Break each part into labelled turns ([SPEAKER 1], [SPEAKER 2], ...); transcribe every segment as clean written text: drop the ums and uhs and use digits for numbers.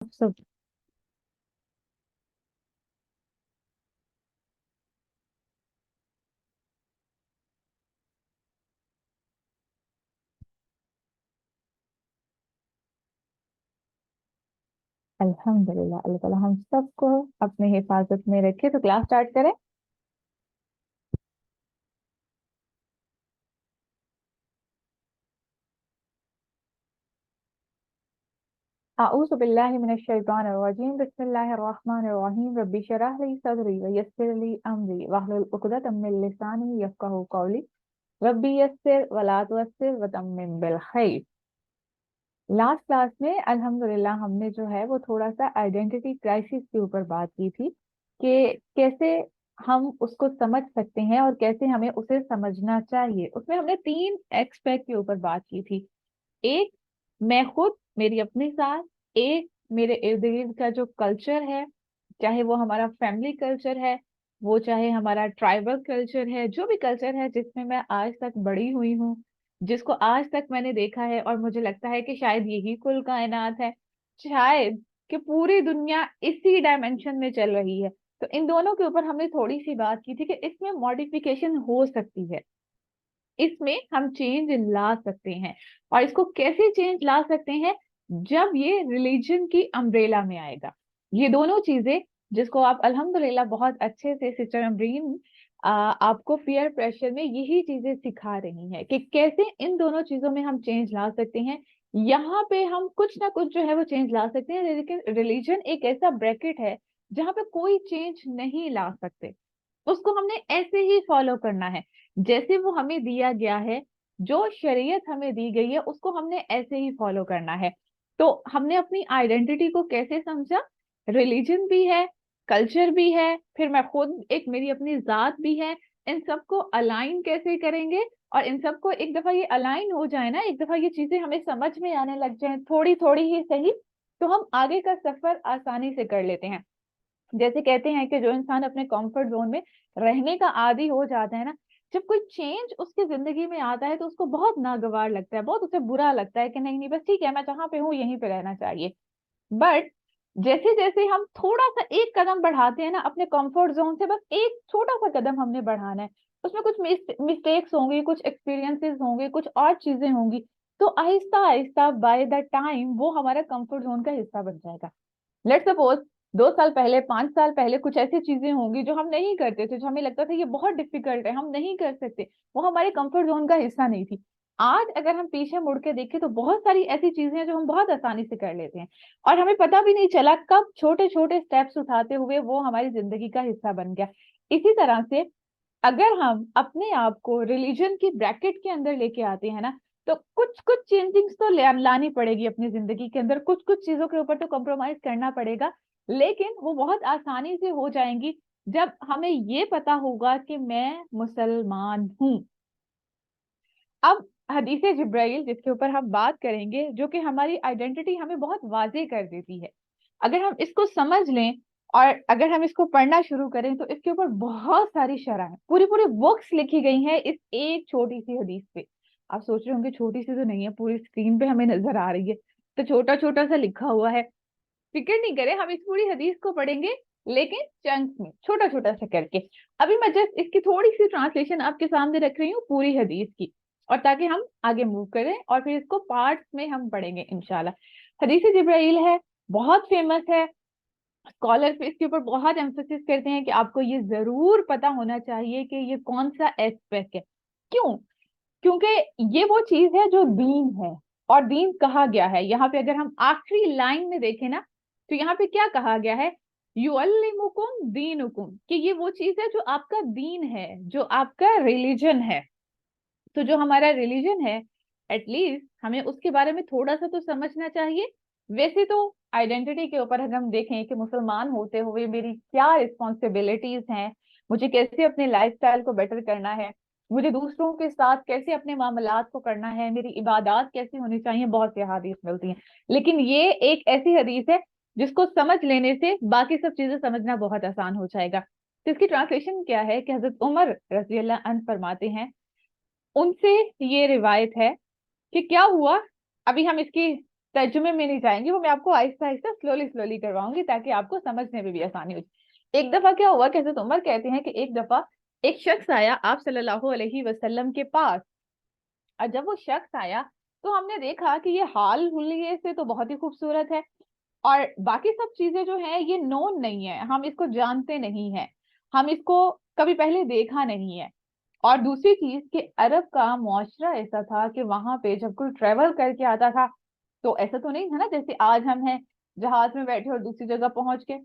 [SPEAKER 1] सब। अल्हम्दुलिल्लाह, अल्लाह ताला हम सबको अपने हिफाजत में रखे। तो क्लास स्टार्ट करें। अऊज़ु बिल्लाहि मिनश शैतानिर रजीम, बिस्मिल्लाहिर रहमानिर रहीम, रब्बि शरह ली सदरी व यस्सिर ली अमरी वहलुल उक़दतम मिन लिसानी यफ़क़हू क़ौली, रब्बी यस्सिर वला तुअस्सिर व तम्मिम बिल खैर। लास्ट क्लास में अल्हम्दुलिल्लाह हमने जो है वो थोड़ा सा आइडेंटिटी क्राइसिस के ऊपर बात की थी कि कैसे हम उसको समझ सकते हैं और कैसे हमें उसे समझना चाहिए। उसमें हमने तीन एक्सपेक्ट के ऊपर बात की थी। एक, मैं खुद, मेरी अपनी साथ। एक, मेरे इर्द गिर्द का जो कल्चर है, चाहे वो हमारा फैमिली कल्चर है, वो चाहे हमारा ट्राइबल कल्चर है, जो भी कल्चर है जिसमें मैं आज तक बड़ी हुई हूँ, जिसको आज तक मैंने देखा है और मुझे लगता है कि शायद यही कुल कायनात है, शायद कि पूरी दुनिया इसी डायमेंशन में चल रही है। तो इन दोनों के ऊपर हमने थोड़ी सी बात की थी कि इसमें मॉडिफिकेशन हो सकती है, इसमें हम चेंज ला सकते हैं। और इसको कैसे चेंज ला सकते हैं? जब ये रिलीजन की अम्ब्रेला में आएगा। ये दोनों चीजें जिसको आप अल्हम्दुलिल्लाह बहुत अच्छे से सिस्टर अमरीन आपको पीयर प्रेशर में यही चीजें सिखा रही हैं कि कैसे इन दोनों चीजों में हम चेंज ला सकते हैं। यहाँ पे हम कुछ ना कुछ जो है वो चेंज ला सकते हैं, लेकिन रिलीजन एक ऐसा ब्रैकेट है जहाँ पे कोई चेंज नहीं ला सकते। उसको हमने ऐसे ही फॉलो करना है जैसे वो हमें दिया गया है। जो शरीयत हमें दी गई है उसको हमने ऐसे ही फॉलो करना है। तो हमने अपनी आइडेंटिटी को कैसे समझा? रिलीजन भी है, कल्चर भी है, फिर मैं खुद एक, मेरी अपनी जात भी है। इन सबको अलाइन कैसे करेंगे? और इन सबको एक दफा ये अलाइन हो जाए ना, एक दफा ये चीजें हमें समझ में आने लग जाए, थोड़ी थोड़ी ही सही, तो हम आगे का सफर आसानी से कर लेते हैं। जैसे कहते हैं कि जो इंसान अपने कंफर्ट जोन में रहने का आदी हो जाता है ना, जब कोई चेंज उसकी जिंदगी में आता है तो उसको बहुत नागवार लगता है, बहुत उसे बुरा लगता है कि नहीं नहीं बस ठीक है, मैं जहाँ पे हूँ यहीं पे रहना चाहिए। बट जैसे जैसे हम थोड़ा सा एक कदम बढ़ाते हैं ना अपने कंफर्ट जोन से, बस एक छोटा सा कदम हमने बढ़ाना है, उसमें कुछ मिस्टेक्स होंगी, कुछ एक्सपीरियंसेस होंगे, कुछ और चीजें होंगी, तो Aahista Aahista by the time वो हमारा कंफर्ट जोन का हिस्सा बन जाएगा। लेट सपोज 2 साल पहले, 5 साल पहले कुछ ऐसी चीजें होंगी जो हम नहीं करते थे, जो हमें लगता था ये बहुत डिफिकल्ट है, हम नहीं कर सकते, वो हमारे कंफर्ट जोन का हिस्सा नहीं थी। आज अगर हम पीछे मुड़ के देखें तो बहुत सारी ऐसी चीजें हैं जो हम बहुत आसानी से कर लेते हैं और हमें पता भी नहीं चला कब छोटे छोटे स्टेप्स उठाते हुए वो हमारी जिंदगी का हिस्सा बन गया। इसी तरह से अगर हम अपने आप को रिलीजन की ब्रैकेट के अंदर लेके आते हैं ना, तो कुछ कुछ चेंजिंग्स तो लानी पड़ेगी अपनी जिंदगी के अंदर, कुछ कुछ चीजों के ऊपर तो कॉम्प्रोमाइज करना पड़ेगा, लेकिन वो बहुत आसानी से हो जाएंगी जब हमें ये पता होगा कि मैं मुसलमान हूं। अब हदीसे जिब्राइल जिसके ऊपर हम बात करेंगे, जो कि हमारी आइडेंटिटी हमें बहुत वाजे कर देती है, अगर हम इसको समझ लें और अगर हम इसको पढ़ना शुरू करें तो इसके ऊपर बहुत सारी शरह पूरी पूरी बुक्स लिखी गई हैं इस एक छोटी सी हदीस पे। आप सोच रहे होंगे छोटी सी तो नहीं है, पूरी स्क्रीन पे हमें नजर आ रही है, तो छोटा छोटा सा लिखा हुआ है। फिक्र नहीं करें, हम इस पूरी हदीस को पढ़ेंगे लेकिन चंक्स में, छोटा छोटा सा करके। अभी मैं जस्ट इसकी थोड़ी सी ट्रांसलेशन आपके सामने रख रही हूँ पूरी हदीस की, और ताकि हम आगे मूव करें और फिर इसको पार्ट्स में हम पढ़ेंगे इंशाल्लाह। हदीस जिब्राइल है, बहुत फेमस है, स्कॉलर इसके ऊपर बहुत एम्फोसिस करते हैं कि आपको ये जरूर पता होना चाहिए कि ये कौन सा एस्पेक्ट है। क्यों? क्योंकि ये वो चीज है जो दीन है, और दीन कहा गया है यहाँ पे, अगर हम आखिरी लाइन में देखें ना, तो यहाँ पे क्या कहा गया है? युअल्लिमुकुम दीनुकुम, कि ये वो चीज है जो आपका दीन है, जो आपका रिलीजन है। तो जो हमारा रिलीजन है, एटलीस्ट हमें उसके बारे में थोड़ा सा तो समझना चाहिए। वैसे तो आइडेंटिटी के ऊपर अगर हम देखें कि मुसलमान होते हुए मेरी क्या रिस्पॉन्सिबिलिटीज हैं, मुझे कैसे अपने लाइफस्टाइल को बेटर करना है, मुझे दूसरों के साथ कैसे अपने मामलात को करना है, मेरी इबादत कैसी होनी चाहिए, बहुत सी हदीस मिलती हैं। लेकिन ये एक ऐसी हदीस है जिसको समझ लेने से बाकी सब चीजें समझना बहुत आसान हो जाएगा। तो इसकी ट्रांसलेशन क्या है कि हजरत उमर रजी अल्लाह अन्हु फरमाते हैं, उनसे ये रिवायत है कि क्या हुआ। अभी हम इसकी तर्जुमे में नहीं जाएंगे, वो मैं आपको आहिस्ता आहिस्ता स्लोली करवाऊंगी ताकि आपको समझने में भी आसानी हो जाए। एक दफा क्या हुआ, कैसे उमर कहते हैं कि एक दफा एक शख्स आया आप सल्लल्लाहु अलैहि वसल्लम के पास, और जब वो शख्स आया तो हमने देखा कि ये हाल हुलिये से तो बहुत ही खूबसूरत है, और बाकी सब चीजें जो है ये नोन नहीं है, हम इसको जानते नहीं है, हम इसको कभी पहले देखा नहीं है। और दूसरी चीज कि अरब का मुआशरा ऐसा था कि वहां पे जब कोई ट्रेवल करके आता था तो ऐसा तो नहीं था ना जैसे आज हम हैं, जहाज में बैठे और दूसरी जगह पहुंच के,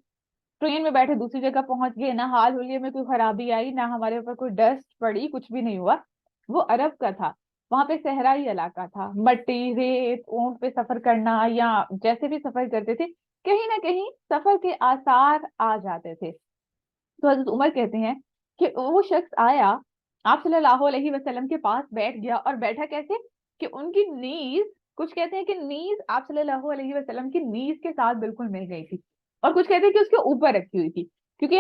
[SPEAKER 1] ट्रेन में बैठे दूसरी जगह पहुंच गए, ना हाल हुलिये में कोई खराबी आई, ना हमारे ऊपर कोई डस्ट पड़ी, कुछ भी नहीं हुआ। वो अरब का था, वहां पे सहराई इलाका था, मट्टी रेत ऊंट पे सफर करना या जैसे भी सफर करते थे कहीं ना कहीं सफर के आसार आ जाते थे। तो हजरत उमर कहते हैं कि वो शख्स आया आप सल्लल्लाहु अलैहि वसल्लम के पास बैठ गया, और बैठा कैसे कि उनकी नीज, कुछ कहते हैं कि नीज आप सल्लल्लाहु अलैहि वसल्लम की नीज के साथ बिल्कुल मिल गई थी, और कुछ कहते हैं कि उसके ऊपर रखी हुई थी, क्योंकि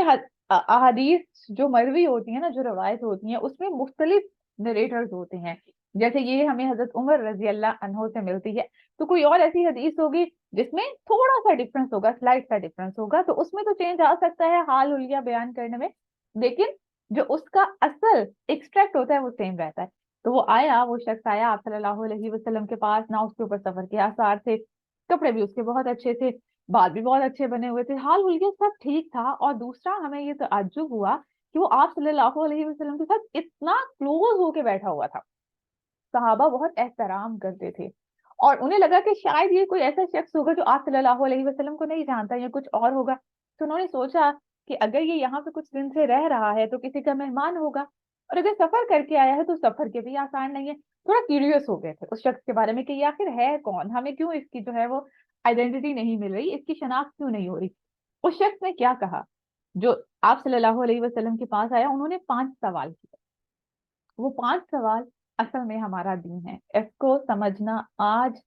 [SPEAKER 1] अहादीस जो मरवी होती है ना, जो रवायत होती है उसमें मुख्तलिफ नरेटर्स होते हैं, जैसे ये हमें हजरत उमर रजी अल्लाह अन्हो से मिलती है, तो कोई और ऐसी हदीस होगी जिसमें थोड़ा सा डिफरेंस होगा, स्लाइट सा डिफरेंस होगा, तो उसमें तो चेंज आ सकता है हाल हुलिया बयान करने में, लेकिन जो उसका असल एक्सट्रैक्ट होता है वो सेम रहता है। तो वो आया, वो शख्स आया आप सल्लल्लाहु अलैहि वसल्लम के पास, ना उसके ऊपर सफर के आसार थे, कपड़े भी उसके बहुत अच्छे थे, बाल भी बहुत अच्छे बने हुए थे, हाल हुलिया सब ठीक था, और दूसरा हमें ये ताज्जुब हुआ कि वो आप सल्लल्लाहु अलैहि वसल्लम के साथ इतना क्लोज होके बैठा हुआ था। सहाबा बहुत एहतराम करते थे, और उन्हें लगा कि शायद ये कोई ऐसा शख्स होगा जो आप सल्लल्लाहु अलैहि वसल्लम को नहीं जानता या कुछ और होगा। तो उन्होंने सोचा कि अगर ये यहाँ पे कुछ दिन से रह रहा है तो किसी का मेहमान होगा, और अगर सफर करके आया है तो सफर के भी आसान नहीं है। थोड़ा क्यूरियस हो गए थे उस शख्स के बारे में कि ये आखिर है कौन, हमें क्यों इसकी जो है वो आइडेंटिटी नहीं मिल रही, इसकी शनाख्त क्यों नहीं हो रही। उस शख्स ने क्या कहा, जो आप सल्लल्लाहु अलैहि वसल्लम के पास आया, उन्होंने 5 सवाल किए। वो 5 सवाल असल में हमारा दीन है, इसको समझना आज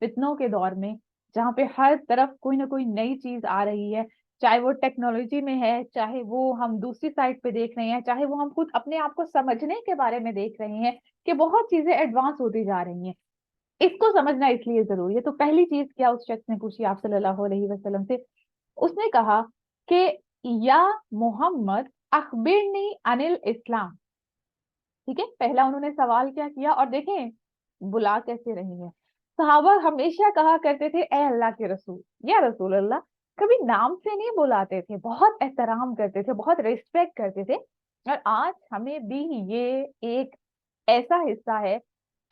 [SPEAKER 1] फितनों के दौर में, जहाँ पे हर तरफ कोई ना कोई नई चीज आ रही है, चाहे वो टेक्नोलॉजी में है, चाहे वो हम दूसरी साइड पे देख रहे हैं, चाहे वो हम खुद अपने आप को समझने के बारे में देख रहे हैं कि बहुत चीजें एडवांस होती जा रही हैं, इसको समझना इसलिए जरूरी है। तो पहली चीज क्या उस शख्स ने पूछी आप सल्लल्लाहु अलैहि वसल्लम से, उसने कहा कि या मोहम्मद अखबिरनी अनिल इस्लाम। ठीक है, पहला उन्होंने सवाल क्या किया, और देखें बुला कैसे रही है। सहाबा हमेशा कहा करते थे ए अल्लाह के रसूल, या रसूल अल्लाह, कभी नाम से नहीं बुलाते थे, बहुत एहतराम करते थे, बहुत रिस्पेक्ट करते थे। और आज हमें भी ये एक ऐसा हिस्सा है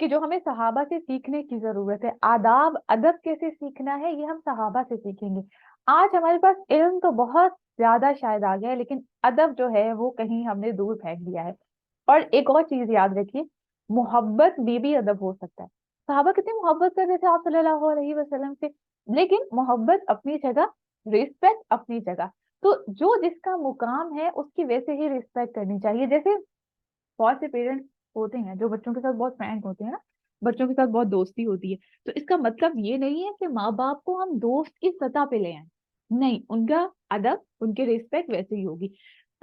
[SPEAKER 1] कि जो हमें सहाबा से सीखने की जरूरत है। आदाब अदब कैसे सीखना है ये हम सहाबा से सीखेंगे। आज हमारे पास इल्म तो बहुत ज्यादा शायद आ गया है, लेकिन अदब जो है वो कहीं हमने दूर फेंक दिया है। और एक और चीज याद रखिए, मोहब्बत में भी अदब हो सकता है। सहाबा कितनी मोहब्बत करते थे आप सल्लल्लाहु अलैहि वसल्लम से, लेकिन मोहब्बत अपनी जगह, रिस्पेक्ट अपनी जगह। तो जो जिसका मुकाम है उसकी वैसे ही रिस्पेक्ट करनी चाहिए। जैसे बहुत से पेरेंट्स होते हैं जो बच्चों के साथ बहुत फ्रैंक होते हैं ना, बच्चों के साथ बहुत दोस्ती होती है, तो इसका मतलब ये नहीं है कि माँ बाप को हम दोस्त की सतह पे ले आए, नहीं, उनका अदब उनकी रिस्पेक्ट वैसे ही होगी।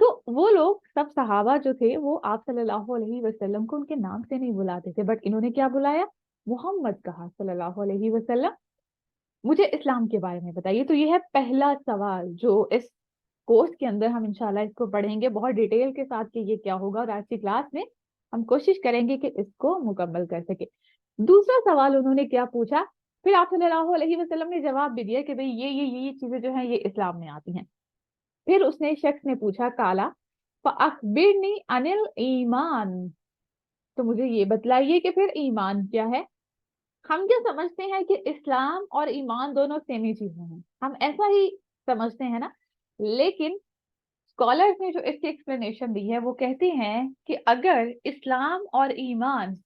[SPEAKER 1] तो वो लोग सब सहाबा जो थे वो आप सल्लल्लाहु अलैहि वसल्लम को उनके नाम से नहीं बुलाते थे, बट इन्होंने क्या बुलाया, मोहम्मद कहा सल्लल्लाहु अलैहि वसल्लम, मुझे इस्लाम के बारे में बताइए। तो ये है पहला सवाल जो इस कोर्स के अंदर हम इंशाल्लाह इसको पढ़ेंगे बहुत डिटेल के साथ कि ये क्या होगा, और आज की क्लास में हम कोशिश करेंगे कि इसको मुकम्मल कर सके। दूसरा सवाल उन्होंने क्या पूछा, फिर आप सल्लल्लाहु अलैहि वसल्लम ने जवाब भी दिया कि भाई ये चीजें जो हैं ये इस्लाम में आती हैं। फिर उसने शख्स ने पूछा काला फअखबिरनी अनिल ईमान, तो मुझे ये बतलाइए कि फिर ईमान क्या है। हम क्या समझते हैं कि इस्लाम और ईमान दोनों सेम ही चीजें हैं, हम ऐसा ही समझते हैं ना, लेकिन स्कॉलर्स ने जो इसकी एक्सप्लेनेशन दी है वो कहते हैं कि अगर इस्लाम और ईमान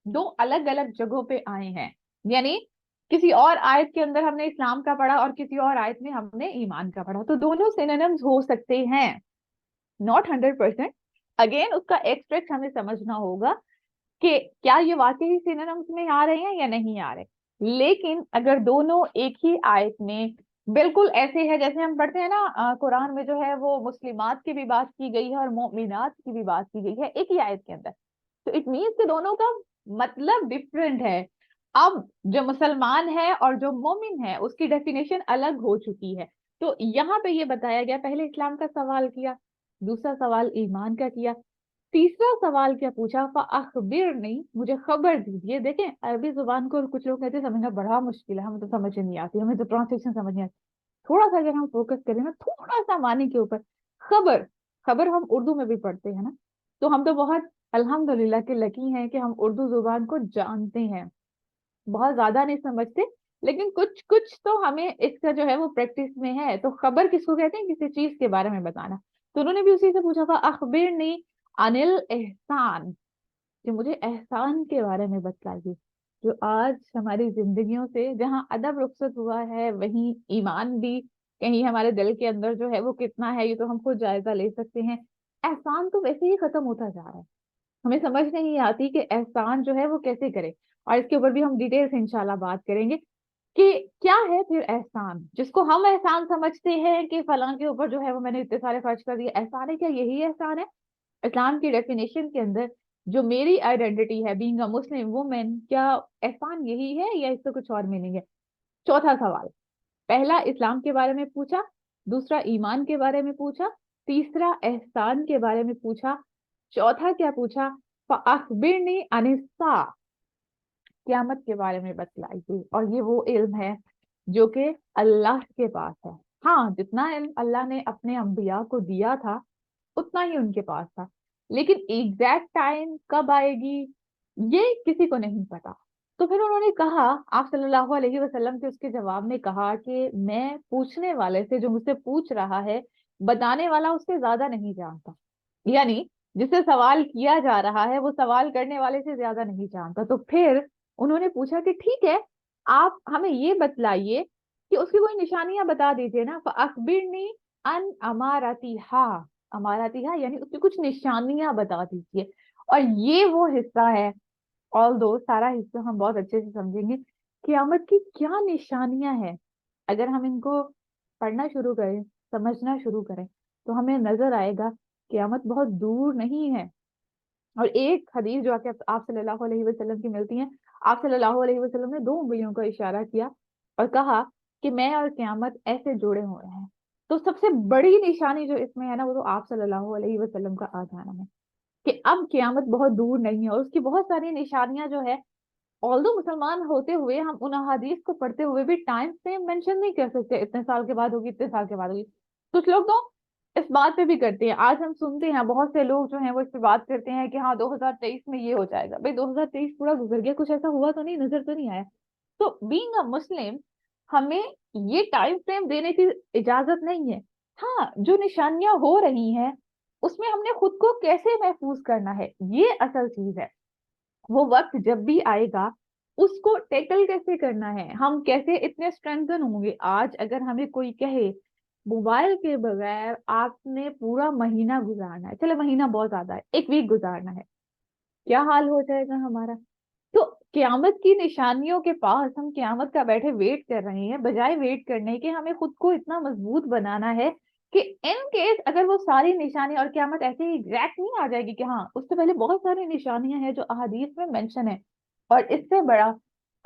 [SPEAKER 1] दो अलग अलग जगहों पे आए हैं, यानी किसी और आयत के अंदर हमने इस्लाम का पढ़ा और किसी और आयत में हमने ईमान का पढ़ा, तो दोनों सिनोनिम्स हो सकते हैं, नॉट 100%। अगेन उसका एक्सट्रैक्ट हमें समझना होगा कि क्या ये वाकई ही सिनोनिम्स में आ रहे हैं या नहीं आ रहे। लेकिन अगर दोनों एक ही आयत में बिल्कुल ऐसे है जैसे हम पढ़ते हैं ना, कुरान में जो है वो मुस्लिमात की भी बात की गई है और मोमिनात की भी बात की गई है एक ही आयत के अंदर, तो इट मीन्स कि दोनों का मतलब डिफरेंट है। अब जो मुसलमान है और जो मोमिन है उसकी डेफिनेशन अलग हो चुकी है। तो यहाँ पे ये बताया गया, पहले इस्लाम का सवाल किया, दूसरा सवाल ईमान का किया, तीसरा सवाल क्या पूछा, फअखबिरनी, मुझे खबर दीजिए। देखें अरबी जुबान को कुछ लोग कहते हैं समझना बड़ा मुश्किल है, हमें तो समझ ही नहीं आती, हमें तो ट्रांसलेशन समझ नहीं आती। थोड़ा सा अगर हम फोकस करें ना थोड़ा सा मानी के ऊपर, खबर, खबर हम उर्दू में भी पढ़ते हैं ना, तो हम तो बहुत अल्हम्दुलिल्लाह के लकी हैं कि हम उर्दू जुबान को जानते हैं। बहुत ज्यादा नहीं समझते, लेकिन कुछ कुछ तो हमें इसका जो है वो प्रैक्टिस में है। तो खबर किसको कहते हैं, किसी चीज के बारे में बताना। तो उन्होंने भी उसी से पूछा था, अखबिरनी अनिल एहसान, कि मुझे एहसान के बारे में बताइए। जो आज हमारी जिंदगियों से जहाँ अदब रुखसत हुआ है, वहीं ईमान भी कहीं हमारे दिल के अंदर जो है वो कितना है, ये तो हम खुद जायजा ले सकते हैं। एहसान तो वैसे ही खत्म होता जा रहा है, हमें समझ नहीं आती कि एहसान जो है वो कैसे करें। और इसके ऊपर भी हम डिटेल से इंशाल्लाह बात करेंगे कि क्या है फिर एहसान, जिसको हम एहसान समझते हैं कि फलां के ऊपर जो है वो मैंने इतने सारे खर्च कर दिए, एहसान है क्या, यही एहसान है? इस्लाम की डेफिनेशन के अंदर जो मेरी आइडेंटिटी है बीइंग अ मुस्लिम वुमेन, क्या एहसान यही है या इससे कुछ और मीनिंग है? चौथा सवाल, पहला इस्लाम के बारे में पूछा, दूसरा ईमान के बारे में पूछा, तीसरा एहसान के बारे में पूछा, चौथा क्या पूछा, फअखबिरनी अनिस्सा, क़यामत के बारे में बतलाइए। और ये वो इल्म है जो कि अल्लाह के पास है। हाँ, जितना इल्म अल्लाह ने अपने अंबिया को दिया था उतना ही उनके पास था, लेकिन एग्जैक्ट टाइम कब आएगी ये किसी को नहीं पता। तो फिर उन्होंने कहा, आप सल्लल्लाहु अलैहि वसल्लम के उसके जवाब में कहा कि मैं पूछने वाले से, जो मुझसे पूछ रहा है, बताने वाला उससे ज्यादा नहीं जानता। यानी जिससे सवाल किया जा रहा है वो सवाल करने वाले से ज्यादा नहीं जानता। तो फिर उन्होंने पूछा कि ठीक है, आप हमें ये बतलाइए कि उसकी कोई निशानियां बता दीजिए ना। अखबिरनी अन अमारतिहा, अमारतिहा यानी उसकी कुछ निशानियां बता दीजिए। और ये वो हिस्सा है, ऑल दो सारा हिस्सा हम बहुत अच्छे से समझेंगे, क़यामत की क्या निशानियां हैं। अगर हम इनको पढ़ना शुरू करें, समझना शुरू करें, तो हमें नजर आएगा क़यामत बहुत दूर नहीं है। और एक हदीस जो आके आप सल्लल्लाहु अलैहि वसल्लम की मिलती है, आप सल्लल्लाहु अलैहि वसल्लम ने दो उंगलियों का इशारा किया और कहा कि मैं और क़यामत ऐसे जुड़े हुए हैं। तो सबसे बड़ी निशानी जो इसमें है ना, वो तो आप सल्लल्लाहु अलैहि वसल्लम का आ जाना है कि अब क़यामत बहुत दूर नहीं है। और उसकी बहुत सारी निशानियां जो है, ऑल्दो मुसलमान होते हुए हम उन अहादीस को पढ़ते हुए भी टाइम फ्रेम मेंशन नहीं कर सकते, इतने साल के बाद होगी, इतने साल के बाद होगी। कुछ लोग तो इस बात पे भी करते हैं, आज हम सुनते हैं बहुत से लोग जो हैं वो इस पे बात करते हैं कि हाँ 2023 में ये हो जाएगा। भाई 2023 पूरा गुजर गया, कुछ ऐसा हुआ तो नहीं, नजर तो नहीं आया। तो बीइंग अ मुस्लिम हमें ये टाइम फ्रेम देने की इजाजत नहीं है। हाँ, जो निशानियां हो रही हैं उसमें हमने खुद को कैसे महफूज करना है, ये असल चीज है। वो वक्त जब भी आएगा उसको टैकल कैसे करना है, हम कैसे इतने स्ट्रेंथन होंगे। आज अगर हमें कोई कहे मोबाइल के बगैर आपने पूरा महीना गुजारना है, चलो महीना बहुत ज्यादा है, एक वीक गुजारना है, क्या हाल हो जाएगा हमारा। तो क्यामत की निशानियों के पास हम क्यामत का बैठे वेट कर रहे हैं, बजाय वेट करने के हमें खुद को इतना मजबूत बनाना है कि इन केस अगर वो सारी निशानी और क्यामत ऐसे ही एग्जैक्ट नहीं आ जाएगी कि हाँ उससे पहले बहुत सारी निशानियां हैं जो अहादीस में मेंशन है। और इससे बड़ा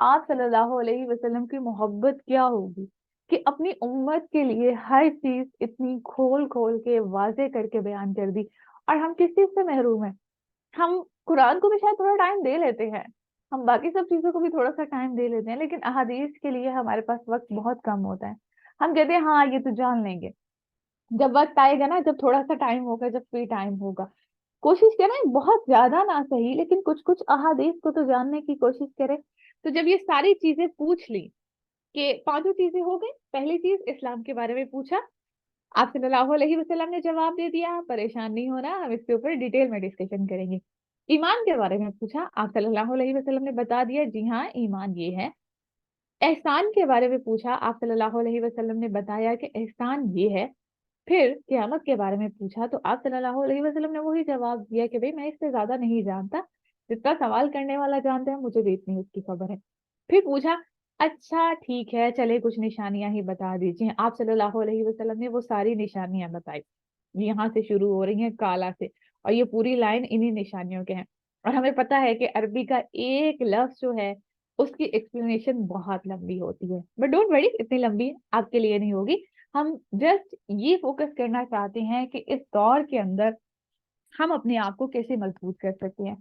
[SPEAKER 1] आप सल्लल्लाहु अलैहि वसल्लम की मोहब्बत क्या होगी कि अपनी उम्मत के लिए हर चीज इतनी खोल खोल के वाजे करके बयान कर दी। और हम किस चीज से महरूम है, हम कुरान को भी शायद थोड़ा टाइम दे लेते हैं, हम बाकी सब चीजों को भी थोड़ा सा टाइम दे लेते हैं, लेकिन अहादीस के लिए हमारे पास वक्त बहुत कम होता है। हम कहते हैं हाँ ये तो जान लेंगे, जब वक्त आएगा ना, जब थोड़ा सा टाइम होगा, जब फ्री टाइम होगा। कोशिश करें, बहुत ज्यादा ना सही लेकिन कुछ कुछ अहादीस को तो जानने की कोशिश करें। तो जब ये सारी चीजें पूछ ली, कि पांचों चीजें हो गई, पहली चीज इस्लाम के बारे में पूछा, आप सल्लल्लाहु अलैहि वसल्लम ने जवाब दे दिया, परेशान नहीं होना, हम इसके ऊपर डिटेल में डिस्कशन करेंगे। ईमान के बारे में पूछा, आप सल्लल्लाहु अलैहि वसल्लम ने बता दिया जी हाँ ईमान ये है। एहसान के बारे में पूछा, आप सल्लल्लाहु अलैहि वसल्लम ने बताया कि एहसान ये है। फिर क़यामत के बारे में पूछा तो आप सल्लल्लाहु अलैहि वसल्लम ने वही जवाब दिया कि भाई मैं इससे ज्यादा नहीं जानता, जितना सवाल करने वाला जानता है मुझे भी इतनी उसकी खबर है। फिर पूछा, अच्छा ठीक है चले कुछ निशानियां ही बता दीजिए। आप सल्लल्लाहु अलैहि वसल्लम ने वो सारी निशानियां बताई, यहाँ से शुरू हो रही हैं काला से, और ये पूरी लाइन इन्हीं निशानियों के हैं। और हमें पता है कि अरबी का एक लफ्ज जो है اس کی ایکسپلینیشن بہت لمبی ہوتی ہے، بٹ ڈونٹ وری اتنی لمبی آپ کے لیے نہیں ہوگی. ہم جسٹ یہ فوکس کرنا چاہتے ہیں کہ اس دور کے اندر ہم اپنے آپ کو کیسے مضبوط کر سکتے ہیں.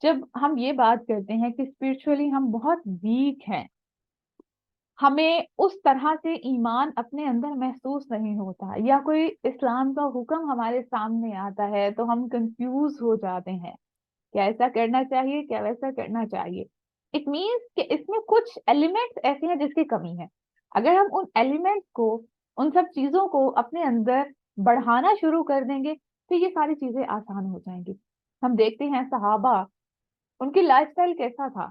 [SPEAKER 1] جب ہم یہ بات کرتے ہیں کہ اسپرچولی ہم بہت ویک ہیں، ہمیں اس طرح سے ایمان اپنے اندر محسوس نہیں ہوتا، یا کوئی اسلام کا حکم ہمارے سامنے آتا ہے تو ہم کنفیوز ہو جاتے ہیں، کیا ایسا کرنا چاہیے، کیا ویسا کرنا چاہیے. اٹ مینس کہ اس میں کچھ ایلیمنٹس ایسے ہیں جس کی کمی ہے. اگر ہم ان ایلیمنٹس کو، ان سب چیزوں کو اپنے اندر بڑھانا شروع کر دیں گے تو یہ ساری چیزیں آسان ہو جائیں گی. ہم دیکھتے ہیں صحابہ، ان کی لائف اسٹائل کیسا تھا.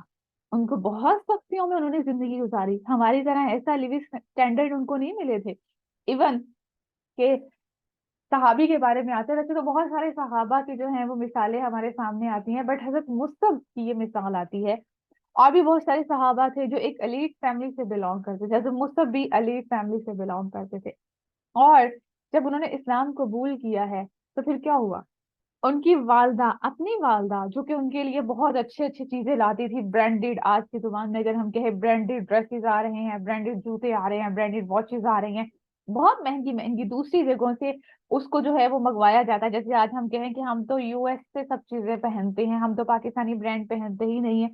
[SPEAKER 1] ان کو بہت سختیوں میں انہوں نے زندگی گزاری، ہماری طرح ایسا لیونگ اسٹینڈرڈ ان کو نہیں ملے تھے. ایون کہ صحابی کے بارے میں آتے رہتے تو بہت سارے صحابہ کی جو ہیں وہ مثالیں ہمارے سامنے آتی ہیں، بٹ حضرت مصعب کی یہ مثال آتی ہے. اور بھی بہت سارے صحابہ تھے جو ایک ایلیٹ فیملی سے بلونگ کرتے تھے، حضرت مصعب بھی ایلیٹ فیملی سے بلونگ کرتے تھے. اور جب انہوں نے اسلام قبول کیا ہے تو پھر کیا ہوا، ان کی والدہ، اپنی والدہ جو کہ ان کے لیے بہت اچھے اچھی چیزیں لاتی تھی، برانڈیڈ، آج کی زبان میں اگر ہم کہیں برانڈیڈ ڈریسز آ رہے ہیں، برانڈیڈ جوتے آ رہے ہیں، برانڈیڈ واچز آ رہے ہیں، بہت مہنگی مہنگی دوسری جگہوں سے اس کو جو ہے وہ منگوایا جاتا ہے. جیسے آج ہم کہیں کہ ہم تو یو ایس سے سب چیزیں پہنتے ہیں، ہم تو پاکستانی برانڈ پہنتے ہی نہیں ہیں.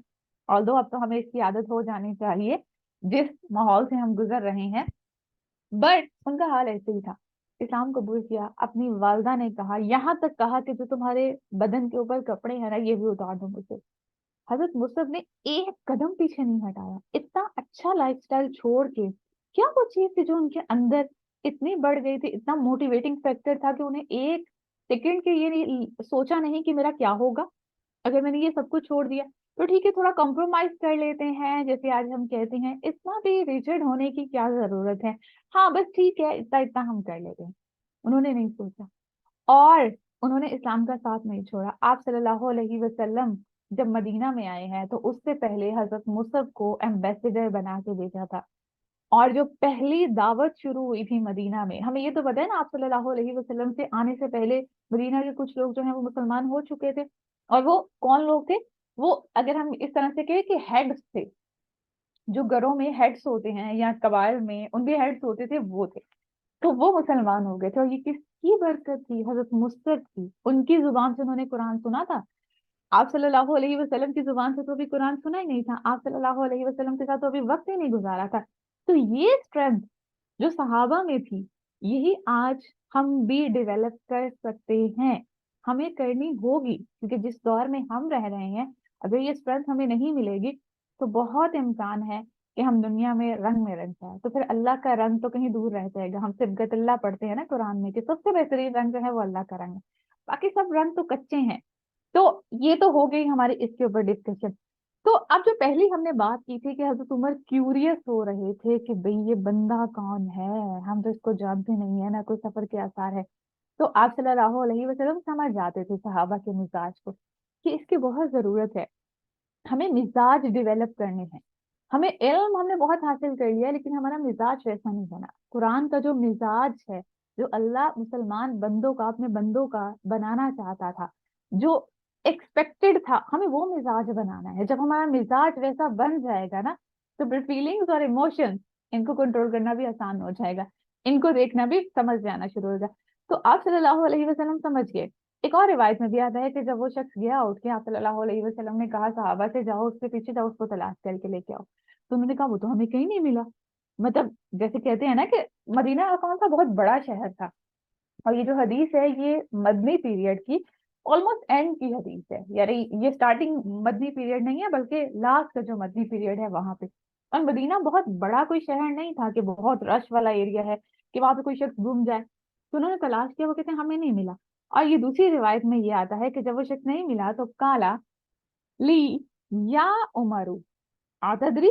[SPEAKER 1] although اب تو ہمیں اس کی عادت ہو جانی چاہیے جس ماحول سے ہم گزر رہے ہیں، بٹ ان کا حال ایسے ہی تھا. اسلام قبول کیا، اپنی والدہ نے کہا، یہاں تک کہا کہ جو تمہارے بدن کے اوپر کپڑے ہیں نا یہ بھی اتار دو مجھے. حضرت مصعب نے ایک قدم پیچھے نہیں ہٹایا. اتنا اچھا لائف سٹائل چھوڑ کے، کیا وہ چیز تھی جو ان کے اندر اتنی بڑھ گئی تھی، اتنا موٹیویٹنگ فیکٹر تھا کہ انہیں ایک سیکنڈ کے یہ سوچا نہیں کہ میرا کیا ہوگا اگر میں نے یہ سب کچھ چھوڑ دیا. تو ٹھیک ہے تھوڑا کمپرومائز کر لیتے ہیں، جیسے آج ہم کہتے ہیں، اتنا بھی ریجڈ ہونے کی کیا ضرورت ہے، ہاں بس ٹھیک ہے اتنا اتنا ہم کر لیتے ہیں. انہوں نے نہیں سوچا اور انہوں نے اسلام کا ساتھ نہیں چھوڑا. آپ صلی اللہ علیہ وسلم جب مدینہ میں آئے ہیں تو اس سے پہلے حضرت مصعب کو ایمبیسیڈر بنا کے بھیجا تھا. اور جو پہلی دعوت شروع ہوئی تھی مدینہ میں، ہمیں یہ تو پتا ہے نا، آپ صلی اللہ علیہ وسلم سے آنے سے پہلے مدینہ کے کچھ لوگ جو ہیں وہ مسلمان ہو چکے تھے. اور وہ کون لوگ تھے؟ وہ اگر ہم اس طرح سے کہیں کہ ہیڈس تھے، جو گھروں میں ہیڈس ہوتے ہیں یا قبائل میں ان کے ہیڈس ہوتے تھے، وہ تھے. تو وہ مسلمان ہو گئے تھے. اور یہ کس کی برکت تھی؟ حضرت مصعب کی. ان کی زبان سے انہوں نے قرآن سنا تھا. آپ صلی اللہ علیہ وسلم کی زبان سے تو ابھی قرآن سنا ہی نہیں تھا، آپ صلی اللہ علیہ وسلم کے ساتھ تو ابھی وقت ہی نہیں گزارا تھا. تو یہ اسٹرینتھ جو صحابہ میں تھی، یہی آج ہم بھی ڈیولپ کر سکتے ہیں. ہمیں کرنی ہوگی کیونکہ جس دور میں ہم رہ رہے ہیں، اگر یہ اسٹرینتھ ہمیں نہیں ملے گی تو بہت امکان ہے کہ ہم دنیا میں رنگ جائے. تو پھر اللہ کا رنگ تو کہیں دور رہ جائے گا. ہم صبغت اللہ پڑھتے ہیں نا قرآن میں کہ سب سے بہترین رنگ جو ہے وہ اللہ کا رنگ ہے، باقی سب رنگ تو کچے ہیں. تو یہ تو ہو گئی ہماری اس کے اوپر ڈسکشن. تو اب جو پہلی ہم نے بات کی تھی کہ حضرت عمر کیوریس ہو رہے تھے کہ بھئی یہ بندہ کون ہے، ہم تو اس کو جانتے نہیں ہیں، نہ کوئی سفر کے آثار ہے. تو آپ صلی اللہ علیہ وسلم سمجھ جاتے تھے صحابہ کے مزاج کو کہ اس کی بہت ضرورت ہے. ہمیں مزاج ڈیولپ کرنے ہیں. ہمیں علم ہم نے بہت حاصل کر لیا لیکن ہمارا مزاج ویسا نہیں بنا. قرآن کا جو مزاج ہے، جو اللہ مسلمان بندوں کا، اپنے بندوں کا بنانا چاہتا تھا، جو ایکسپیکٹڈ تھا، ہمیں وہ مزاج بنانا ہے. جب ہمارا مزاج ویسا بن جائے گا نا تو پھر فیلنگز اور ایموشنز ان کو کنٹرول کرنا بھی آسان ہو جائے گا، ان کو دیکھنا بھی سمجھ جانا شروع ہوگا. تو آپ صلی اللہ علیہ وسلم سمجھ گئے. ایک اور روایت میں بھی آتا ہے کہ جب وہ شخص گیا اٹھ کے، آپ صلی اللہ علیہ وسلم نے کہا صحابہ سے جاؤ اس کے پیچھے جاؤ، اس کو تلاش کر کے لے کے آؤ. تو انہوں نے کہا وہ تو ہمیں کہیں نہیں ملا. مطلب جیسے کہتے ہیں نا کہ مدینہ کون سا بہت بڑا شہر تھا. اور یہ جو حدیث ہے یہ مدنی پیریڈ کی آلموسٹ اینڈ کی حدیث ہے، یعنی یہ اسٹارٹنگ مدنی پیریڈ نہیں ہے بلکہ لاسٹ کا جو مدنی پیریڈ ہے وہاں پہ. اور مدینہ بہت بڑا کوئی شہر نہیں تھا کہ بہت رش والا ایریا ہے کہ وہاں پہ کوئی شخص گم جائے. تو انہوں نے تلاش کیا، وہ کہتے ہیں ہمیں نہیں ملا. اور یہ دوسری روایت میں یہ آتا ہے کہ جب وہ شخص نہیں ملا تو کالا لی یا عمرو آتدری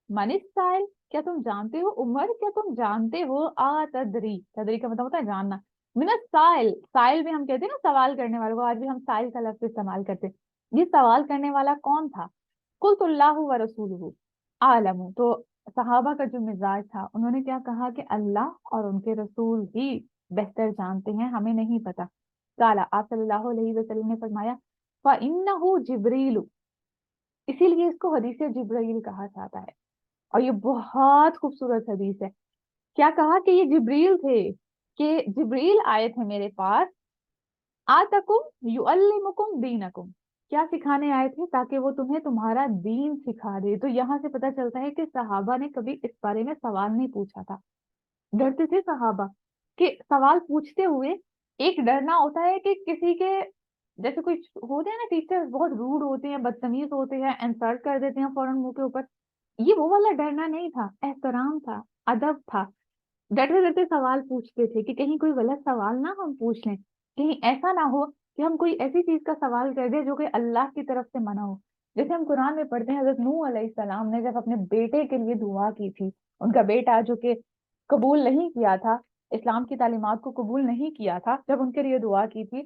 [SPEAKER 1] من السائل، کیا تم جانتے ہو عمر، کیا تم جانتے ہو تدری، تدری کا مطلب ہوتا ہے جاننا، من السائل، سائل بھی ہم کہتے ہیں نا سوال کرنے والے کو، آج بھی ہم سائل کا لفظ استعمال کرتے ہیں. یہ سوال کرنے والا کون تھا؟ قلت اللہ و رسولہ عالم. تو صحابہ کا جو مزاج تھا، انہوں نے کیا کہا کہ اللہ اور ان کے رسول ہی بہتر جانتے ہیں، ہمیں نہیں پتا. کالا، آپ صلی اللہ علیہ وسلم نے فرمایا فَإِنَّهُ جبریل، इसीलिए इसको हदीस जिब्राइल कहा जाता है। और ये बहुत खूबसूरत हदीस है। क्या कहा कि ये जिब्रील थे, कि जिब्रील आए थे मेरे पास, आतकुम युअल्लिमुकुम दीनकुम, क्या सिखाने आए थे, ताकि वो तुम्हें तुम्हारा दीन सिखा दे। तो यहाँ से पता चलता है कि सहाबा ने कभी इस बारे में सवाल नहीं पूछा था। डरते थे सहाबा कि सवाल पूछते हुए, एक डरना होता है कि किसी के, जैसे कोई होते हैं ना टीचर बहुत रूड होते हैं, बदतमीज होते हैं, इंसल्ट कर देते हैं फौरन मुंह के ऊपर, ये वो वाला डरना नहीं था, एहतराम था, अदब था। डरते डरते सवाल पूछते थे कि कहीं कोई गलत सवाल ना हम पूछ लें, कहीं ऐसा ना हो कि हम कोई ऐसी चीज का सवाल कर दे जो कि अल्लाह की तरफ से मना हो। जैसे हम कुरान में पढ़ते हैं, हजरत नूह अलैहिस्सलाम ने जब अपने बेटे के लिए दुआ की थी, उनका बेटा जो कि कबूल नहीं किया था, इस्लाम की तालीमात को कबूल नहीं किया था, जब उनके लिए दुआ की थी,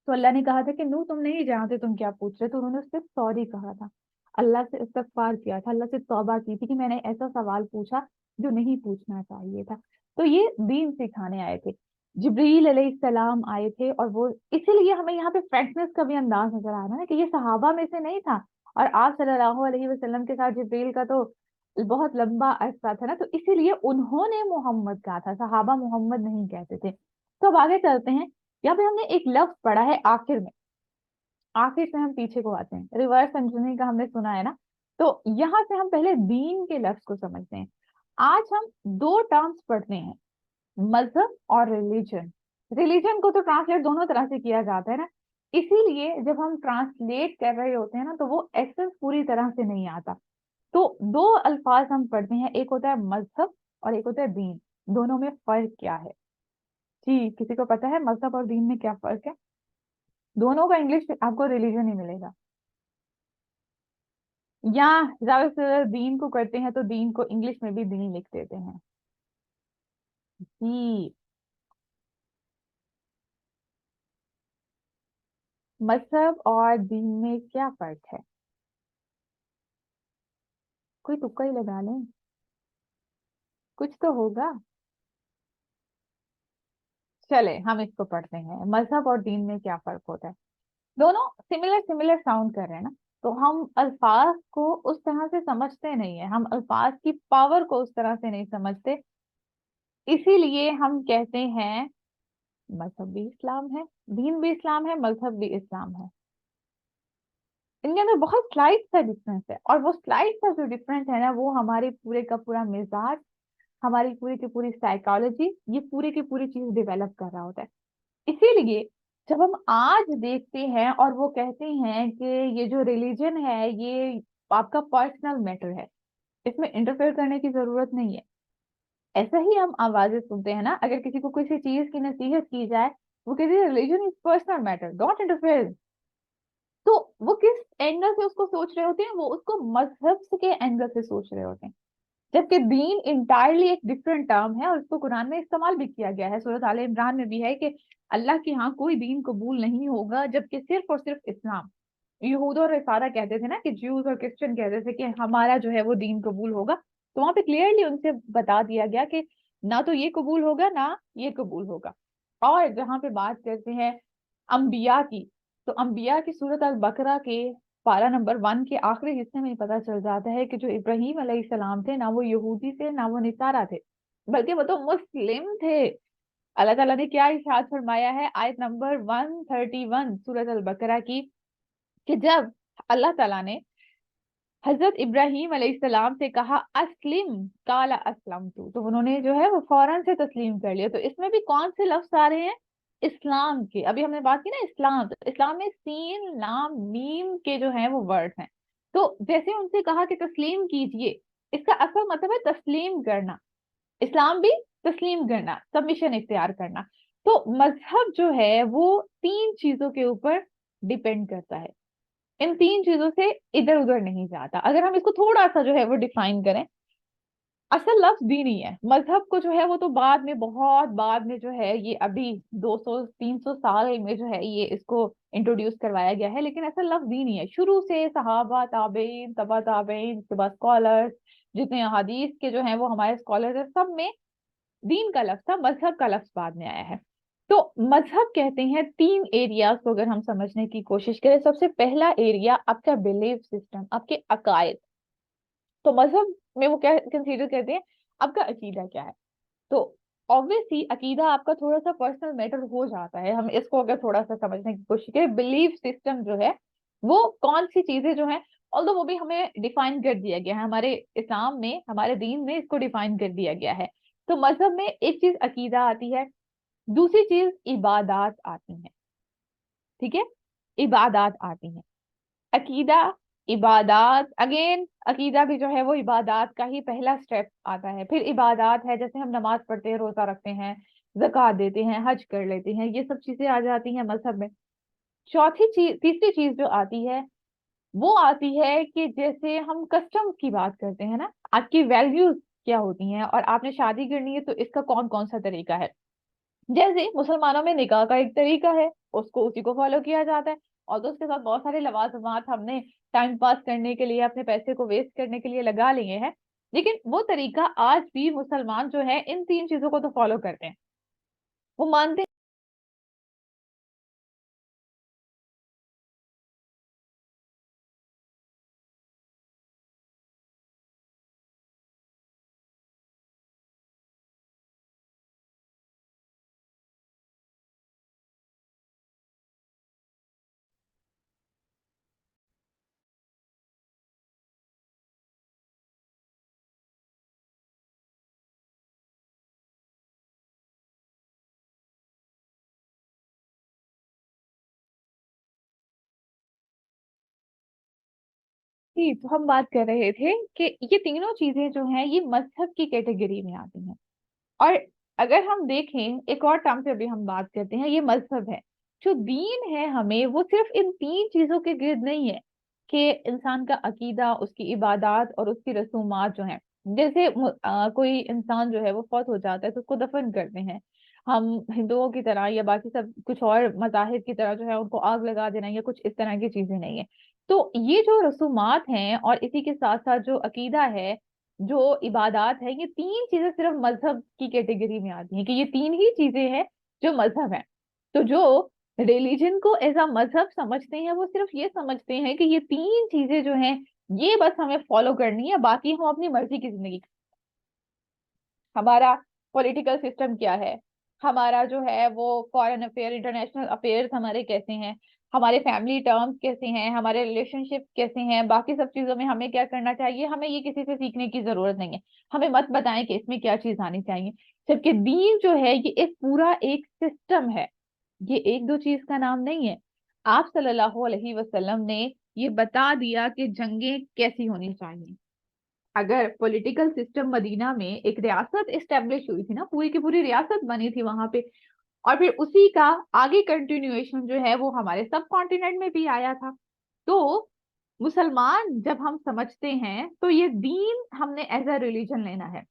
[SPEAKER 1] तो अल्लाह ने कहा था कि नू तुम नहीं जानते तुम क्या पूछ रहे, तो उन्होंने उससे सॉरी कहा था, अल्लाह से इस्तगफार किया था, अल्लाह से तौबा की थी कि मैंने ऐसा सवाल पूछा जो नहीं पूछना चाहिए था। तो ये दीन सिखाने आए थे, जिब्रील अलैहिस्सलाम आए थे। और वो इसीलिए हमें यहाँ पे फ्रेंकनेस का भी अंदाज नजर आ रहा है ना, कि ये सहाबा में से नहीं था, और आप सल्लल्लाहु अलैहि वसल्लम के साथ जिब्रील का तो बहुत लंबा अरसा था ना, तो इसीलिए उन्होंने मोहम्मद कहा था, सहाबा मोहम्मद नहीं कहते थे। तो अब आगे चलते हैं। यहाँ पे हमने एक लफ्ज पढ़ा है आखिर में, आखिर से हम पीछे को आते हैं, रिवर्स इंजीनियरिंग का हमने सुना है ना। तो यहाँ से हम पहले दीन के लफ्ज को समझते हैं। आज हम दो टर्म्स पढ़ते हैं, मजहब और रिलीजन। रिलीजन को तो ट्रांसलेट दोनों तरह से किया जाता है ना, इसीलिए जब हम ट्रांसलेट कर रहे होते हैं ना, तो वो एसेंस पूरी तरह से नहीं आता। तो दो अल्फाज हम पढ़ते हैं, एक होता है मजहब और एक होता है दीन। दोनों में फर्क क्या है? जी, किसी को पता है मजहब और दीन में क्या फर्क है? दोनों का इंग्लिश आपको रिलीजन ही मिलेगा, या ज्यादा से ज्यादा दीन को करते हैं तो दीन को इंग्लिश में भी दीन लिख देते हैं। जी, मजहब और दीन में क्या फर्क है? कोई तुक्का ही लगा लें, कुछ तो होगा। चले हम इसको पढ़ते हैं, मजहब और दीन में क्या फर्क होता है। दोनों सिमिलर सिमिलर साउंड कर रहे हैं ना, तो हम अल्फाज को उस तरह से समझते नहीं है, हम अल्फाज की पावर को उस तरह से नहीं समझते, इसीलिए हम कहते हैं मजहब भी इस्लाम है, दीन भी इस्लाम है, मजहब भी इस्लाम है। इनके अंदर बहुत स्लाइड सा डिफरेंस है, और वो स्लाइड सा जो डिफरेंस है ना, वो हमारे पूरे का पूरा मिजाज, हमारी पूरी की पूरी साइकोलॉजी, ये पूरी की पूरी चीज डेवलप कर रहा होता है। इसीलिए जब हम आज देखते हैं और वो कहते हैं कि ये जो रिलीजन है ये आपका पर्सनल मैटर है, इसमें इंटरफेयर करने की जरूरत नहीं है, ऐसा ही हम आवाजें सुनते हैं ना, अगर किसी को किसी चीज की नसीहत की जाए, वो कहते हैं religion is personal matter, don't interfere. तो वो किस एंगल से उसको सोच रहे होते हैं, वो उसको मजहब के एंगल से सोच रहे होते हैं। जबकि दीन इंटायरली एक डिफरेंट टर्म है, और इसको कुरान में इस्तेमाल भी किया गया है, सूरत आले इमरान में भी है कि अल्लाह के यहाँ कोई दीन कबूल नहीं होगा जबकि सिर्फ और सिर्फ इस्लाम। यहूद और नसारा कहते थे ना, कि ज्यूज और क्रिश्चियन कहते थे कि हमारा जो है वो दीन कबूल होगा, तो वहां पे क्लियरली उनसे बता दिया गया कि ना तो ये कबूल होगा ना ये कबूल होगा। और जहाँ पे बात करते हैं अंबिया की, तो अंबिया की सूरत अल बकरा के पारा नंबर 1 के आखिरी हिस्से में ही पता चल जाता है कि जो इब्राहिम अलैहिस्सलाम थे, ना वो यहूदी थे ना वो निसारा थे, बल्कि वो तो मुस्लिम थे। अल्लाह ताला ने क्या इरशाद फरमाया है आयत नंबर 131 सूरत अल बकरा की, कि जब अल्लाह ताला ने हजरत इब्राहिम अलैहिस्सलाम से कहा अस्लिम, काला अस्लम तो उन्होंने जो है वो फौरन से तस्लीम कर लिया। तो इसमें भी कौन से लफ्ज आ रहे हैं? इस्लाम के। अभी हमने बात की ना इस्लाम, तो इस्लाम में सीन लाम मीम के जो है वो वर्ड हैं। तो जैसे उनसे कहा कि तस्लीम कीजिए, इसका असल मतलब है तस्लीम करना, इस्लाम भी तस्लीम करना, सबमिशन इख्तियार करना। तो मजहब जो है वो तीन चीजों के ऊपर डिपेंड करता है, इन तीन चीजों से इधर उधर नहीं जाता। अगर हम इसको थोड़ा सा जो है वो डिफाइन करें, असल लफ्ज दीन ही है, मजहब को जो है वो तो बाद में, बहुत बाद में जो है, ये अभी 200-300 साल में जो है ये इसको इंट्रोड्यूस करवाया गया है, लेकिन असल लफ्ज दीन ही है। शुरू से सहाबा ताबेइन तबा ताबेइन, उसके बाद स्कॉलर्स, जितने हदीस के जो है वो हमारे स्कॉलर्स है, सब में दीन का लफ्ज था, मजहब का लफ्ज बाद में आया है। तो मजहब कहते हैं तीन एरियाज को अगर हम समझने की कोशिश करें। सबसे पहला एरिया आपका बिलीफ सिस्टम, आपके अकायद। तो मजहब में वो क्या कंसीडर करते हैं, आपका अकीदा क्या है। तो ऑब्वियसली अकीदा आपका थोड़ा सा पर्सनल मैटर हो जाता है। हम इसको अगर थोड़ा सा समझने की कोशिश करें, बिलीफ सिस्टम जो है वो कौन सी चीजें जो है, ऑल्दो वो भी हमें डिफाइन कर दिया गया है हमारे इस्लाम में, हमारे दीन में इसको डिफाइन कर दिया गया है। तो मजहब में एक चीज अकीदा आती है, दूसरी चीज इबादात आती है। ठीक है, इबादात आती हैं। अकीदा, इबादात, अगेन अकीदा भी जो है वो इबादात का ही पहला स्टेप आता है। फिर इबादात है, जैसे हम नमाज पढ़ते हैं, रोजा रखते हैं, ज़कात देते हैं, हज कर लेते हैं, ये सब चीजें आ जाती हैं मजहब में। चौथी चीज, तीसरी चीज जो आती है वो आती है कि जैसे हम कस्टम्स की बात करते हैं ना, आपकी वैल्यूज क्या होती हैं, और आपने शादी करनी है तो इसका कौन कौन सा तरीका है। जैसे मुसलमानों में निकाह का एक तरीका है, उसको उसी को फॉलो किया जाता है। और तो उसके साथ बहुत सारे लवाजमात हमने टाइम पास करने के लिए, अपने पैसे को वेस्ट करने के लिए लगा लिए हैं, लेकिन वो तरीका आज भी मुसलमान जो है इन तीन चीजों को तो फॉलो करते हैं। वो मानते हैं, तो हम बात कर रहे थे कि ये तीनों चीजें जो हैं ये मजहब की कैटेगरी में आती हैं। और अगर हम देखें एक और टर्म पे अभी हम बात करते हैं, ये मजहब है। जो दीन है हमें वो सिर्फ इन तीन चीजों के गिर्द नहीं है कि इंसान का अकीदा, उसकी इबादत और उसकी रसूमात जो हैं। जैसे कोई इंसान जो है वो फौत हो जाता है तो उसको दफन करते हैं। हम हिंदुओं की तरह या बाकी सब कुछ और मजाहिब की तरह जो है उनको आग लगा देना या कुछ इस तरह की चीजें नहीं है। तो ये जो रसूमात हैं और इसी के साथ साथ जो अकीदा है, जो इबादात है, ये तीन चीजें सिर्फ मजहब की कैटेगरी में आती हैं, कि ये तीन ही चीजें हैं जो मजहब है। तो जो रिलीजन को एज अ मजहब समझते हैं वो सिर्फ ये समझते हैं कि ये तीन चीजें जो हैं ये बस हमें फॉलो करनी है, बाकी हम अपनी मर्जी की जिंदगी। हमारा पॉलिटिकल सिस्टम क्या है, हमारा जो है वो फॉरेन अफेयर, इंटरनेशनल अफेयर्स हमारे कैसे हैं, हमारे फैमिली टर्म्स कैसे हैं, हमारे रिलेशनशिप कैसे हैं, बाकी सब चीजों में हमें क्या करना चाहिए, हमें ये किसी से सीखने की जरूरत नहीं है। हमें मत बताएं कि इसमें क्या चीज आनी चाहिए। जबकि दीन जो है ये एक पूरा एक सिस्टम है, ये एक दो चीज का नाम नहीं है। आप सल्लल्लाहु अलैहि वसल्लम ने ये बता दिया कि जंगें कैसी होनी चाहिए। अगर पॉलिटिकल सिस्टम मदीना में एक रियासत एस्टेब्लिश हुई थी ना, पूरी की पूरी रियासत बनी थी वहां पे, और फिर उसी का आगे कंटिन्यूएशन जो है वो हमारे सब कॉन्टिनेंट में भी आया था। तो मुसलमान जब हम समझते हैं तो ये दीन हमने एज अ रिलीजन लेना है।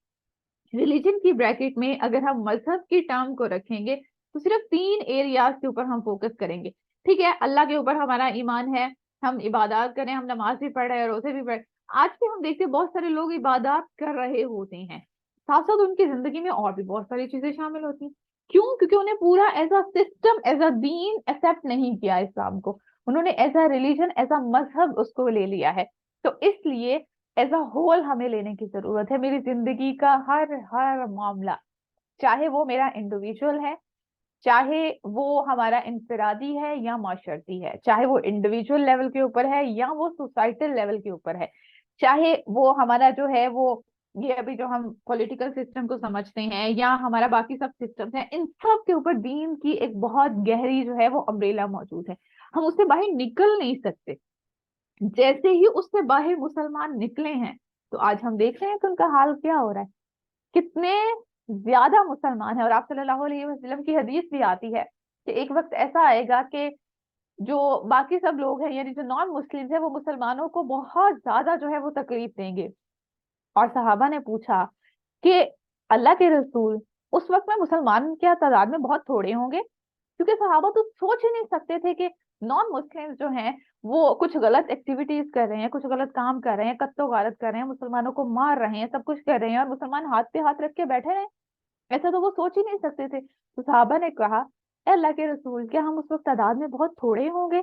[SPEAKER 1] रिलीजन की ब्रैकेट में अगर हम मजहब की टर्म को रखेंगे तो सिर्फ तीन एरियाज के ऊपर हम फोकस करेंगे। ठीक है, अल्लाह के ऊपर हमारा ईमान है, हम इबादत करें, हम नमाज भी पढ़ रहे हैं, रोजे भी पढ़। आज भी हम देखते हैं बहुत सारे लोग इबादत कर रहे होते हैं, साथ साथ उनकी जिंदगी में और भी बहुत सारी चीजें शामिल होती हैं। क्यों? क्योंकि उन्हें पूरा as a system, as a दीन एक्सेप्ट नहीं किया इस्लाम को। उन्होंने as a religion, as a मजहब उसको ले लिया है। तो इसलिए एज अ होल हमें लेने की जरूरत है। मेरी जिंदगी का हर हर मामला, चाहे वो मेरा इंडिविजुअल है, चाहे वो हमारा इंफरादी है या माशरती है, चाहे वो इंडिविजुअल लेवल के ऊपर है या वो सोसाइटल लेवल के ऊपर है, चाहे वो हमारा जो है वो ये अभी जो हम पॉलिटिकल सिस्टम को समझते हैं या हमारा बाकी सब सिस्टम्स हैं, इन सब के ऊपर दीन की एक बहुत गहरी जो है वो अम्ब्रेला मौजूद है। हम उससे बाहर निकल नहीं सकते। जैसे ही उससे बाहर मुसलमान निकले हैं तो आज हम देख रहे हैं कि उनका हाल क्या हो रहा है, कितने ज्यादा मुसलमान है। और आप सल्लल्लाहु अलैहि वसल्लम की हदीस भी आती है कि एक वक्त ऐसा आएगा कि जो बाकी सब लोग हैं, यानी जो नॉन मुस्लिम है, वो मुसलमानों को बहुत ज्यादा जो है वो तकलीफ देंगे। और सहाबा ने पूछा कि अल्लाह के रसूल, उस वक्त में मुसलमान क्या तादाद में बहुत थोड़े होंगे? क्योंकि सहाबा तो सोच ही नहीं सकते थे कि नॉन मुस्लिम जो हैं वो कुछ गलत एक्टिविटीज कर रहे हैं, कुछ गलत काम कर रहे हैं, कत्तो गारत कर रहे हैं, मुसलमानों को मार रहे हैं, सब कुछ कर रहे हैं, और मुसलमान हाथ पे हाथ रख के बैठे रहे। ऐसा तो वो सोच ही नहीं सकते थे। तो सहाबा ने कहा اے अल्लाह के रसूल, क्या हम उस वक्त तादाद में बहुत थोड़े होंगे?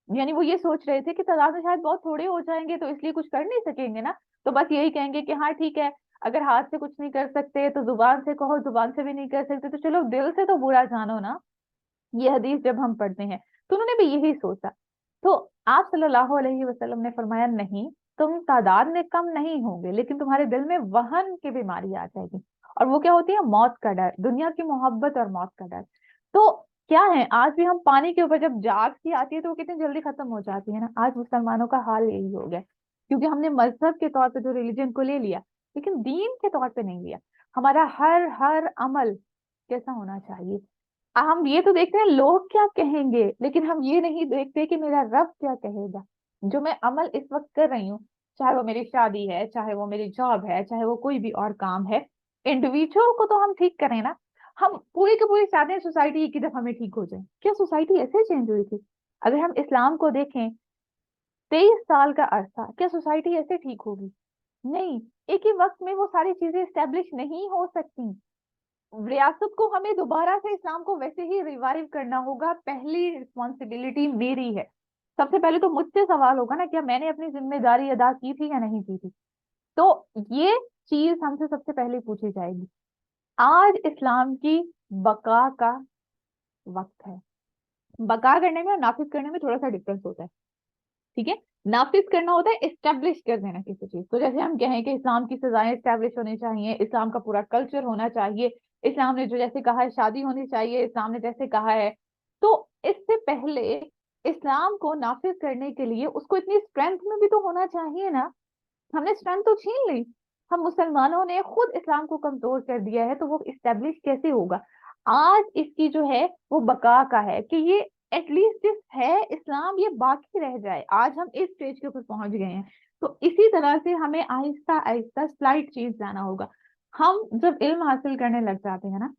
[SPEAKER 1] यानी वो ये सोच रहे थे कि तादाद में शायद बहुत थोड़े हो जाएंगे तो इसलिए कुछ कर नहीं सकेंगे ना, तो बस यही कहेंगे कि हाँ ठीक है, अगर हाथ से कुछ नहीं कर सकते तो जुबान से कहो, जुबान से भी नहीं कर सकते तो चलो दिल से तो बुरा जानो ना। ये हदीस जब हम पढ़ते हैं तो उन्होंने भी यही सोचा। तो आप सल्लल्लाहु अलैहि वसल्लम ने फरमाया, नहीं, तुम तादाद में कम नहीं होंगे, लेकिन तुम्हारे दिल में वहन की बीमारी आ जाएगी। और वो क्या होती है? मौत का डर, दुनिया की मोहब्बत और मौत का डर। तो क्या है, आज भी हम पानी के ऊपर जब जाग सी आती है तो वो कितनी जल्दी खत्म हो जाती है ना। आज मुसलमानों का हाल यही हो गया, क्योंकि हमने मजहब के तौर पे जो रिलीजन को ले लिया, लेकिन दीन के तौर पे नहीं लिया। हमारा हर हर अमल कैसा होना चाहिए? हम ये तो देखते हैं लोग क्या कहेंगे, लेकिन हम ये नहीं देखते कि मेरा रब क्या कहेगा। जो मैं अमल इस वक्त कर रही हूँ, चाहे वो मेरी शादी है, चाहे वो मेरी जॉब है, चाहे वो कोई भी और काम है, इंडिविजुअल को तो हम ठीक करें ना। हम पूरी की पूरी चाहते हैं सोसाइटी एक ही दफा में ठीक हो जाए। क्या सोसाइटी ऐसे चेंज हुई थी? अगर हम इस्लाम को देखें, 23 साल का अरसा, क्या सोसाइटी ऐसे ठीक होगी? नहीं। एक ही वक्त में वो सारी चीजें स्टेब्लिश नहीं हो सकती। रियासत को हमें दोबारा से इस्लाम को वैसे ही रिवाइव करना होगा। पहली रिस्पॉन्सिबिलिटी मेरी है। सबसे पहले तो मुझसे सवाल होगा ना, क्या मैंने अपनी जिम्मेदारी अदा की थी या नहीं की थी? तो ये चीज हमसे सबसे पहले पूछी जाएगी। आज इस्लाम की बका का वक्त है। बका करने में और नाफिज करने में थोड़ा सा डिफरेंस होता है, ठीक है। नाफिज करना होता है एस्टेब्लिश कर देना किसी चीज को। जैसे हम कहें कि इस्लाम की सजाएं एस्टेब्लिश होनी चाहिए, इस्लाम का पूरा कल्चर होना चाहिए, इस्लाम ने जो जैसे कहा है शादी होनी चाहिए, इस्लाम ने जैसे कहा है। तो इससे पहले इस्लाम को नाफिज करने के लिए उसको इतनी स्ट्रेंथ में भी तो होना चाहिए ना। हमने स्ट्रेंथ तो छीन ली, हम मुसलमानों ने खुद इस्लाम को कमजोर कर दिया है, तो वो इस्टेब्लिश कैसे होगा? आज इसकी जो है वो बका का है कि ये एटलीस्ट जिस है इस्लाम ये बाकी रह जाए। आज हम इस स्टेज के ऊपर पहुंच गए हैं, तो इसी तरह से हमें आहिस्ता आहिस्ता स्लाइड चेंज लाना होगा। हम जब इल्म हासिल करने लग जाते हैं ना,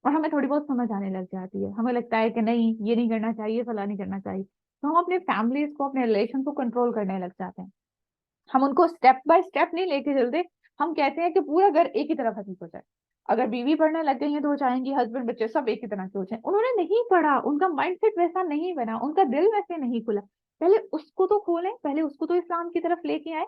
[SPEAKER 1] और हमें थोड़ी बहुत समझ आने लग जाती है, हमें लगता है कि नहीं ये नहीं करना चाहिए, फला नहीं करना चाहिए, तो हम अपने फैमिलीज को, अपने रिलेशन को कंट्रोल करने लग जाते हैं। हम उनको स्टेप बाय स्टेप नहीं लेके चलते। हम कहते हैं कि पूरा घर एक ही तरफ हसीब हो जाए। अगर बीवी पढ़ने लग गई है तो वो चाहेंगी हस्बैंड बच्चे सब एक ही तरह के हो जाए। उन्होंने नहीं पढ़ा, उनका माइंडसेट वैसा नहीं बना, उनका दिल वैसे नहीं खुला। पहले उसको तो खोलें, पहले उसको तो इस्लाम की तरफ लेके आए।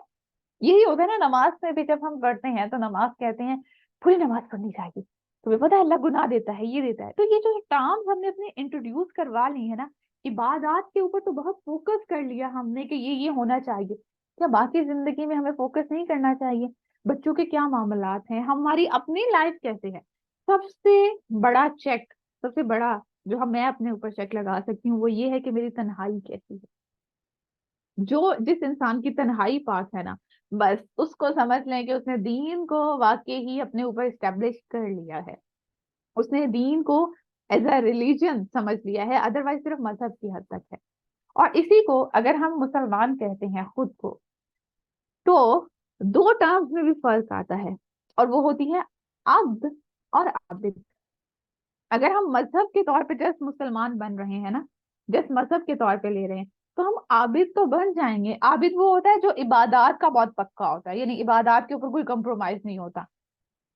[SPEAKER 1] यही होता है ना, नमाज में भी जब हम पढ़ते हैं तो नमाज कहते हैं पूरी नमाज पढ़नी चाहिए। तुम्हें पता है अल्लाह गुनाह देता है, ये देता है। तो ये जो टर्म्स हमने अपने इंट्रोड्यूस करवा ली है ना, इबादत के ऊपर तो बहुत फोकस कर लिया हमने कि ये होना चाहिए। क्या बाकी जिंदगी में हमें फोकस नहीं करना चाहिए? बच्चों के क्या मामलात हैं, हमारी अपनी लाइफ कैसे है? सबसे बड़ा चेक, सबसे बड़ा जो हम मैं अपने ऊपर चेक लगा सकती हूँ वो ये है कि मेरी तन्हाई कैसी है। जो जिस इंसान की तन्हाई पास है ना, बस उसको समझ लें कि उसने दीन को वाकई ही अपने ऊपर स्टेब्लिश कर लिया है। उसने दीन को एज अ रिलीजन समझ लिया है, अदरवाइज सिर्फ मजहब की हद तक है। और इसी को अगर हम मुसलमान कहते हैं खुद को, तो दो टर्म्स में भी फर्क आता है, और वो होती है अब्द और आबिद। अगर हम मजहब के तौर पे जस्ट मुसलमान बन रहे हैं ना, जस्ट मजहब के तौर पे ले रहे हैं, तो हम आबिद तो बन जाएंगे। आबिद वो होता है जो इबादत का बहुत पक्का होता है, यानी इबादत के ऊपर कोई कंप्रोमाइज नहीं होता।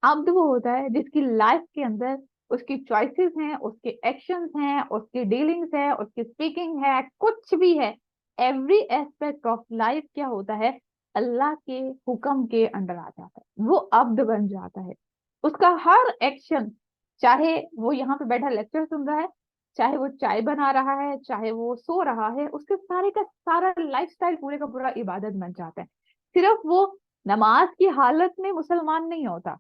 [SPEAKER 1] अब्द वो होता है जिसकी लाइफ के अंदर उसकी चॉइसेस हैं, उसके एक्शंस हैं, उसकी डीलिंग्स है, उसकी स्पीकिंग है, कुछ भी है, एवरी एस्पेक्ट ऑफ लाइफ क्या होता है, अल्लाह के हुक्म के अंडर आ जाता है, वो अब्द बन जाता है। उसका हर एक्शन, चाहे वो यहाँ पे बैठा लेक्चर सुन रहा है, चाहे वो चाय बना रहा है, चाहे वो सो रहा है, उसके सारे का सारा लाइफस्टाइल पूरे का पूरा इबादत बन जाता है। सिर्फ वो नमाज की हालत में मुसलमान नहीं होता,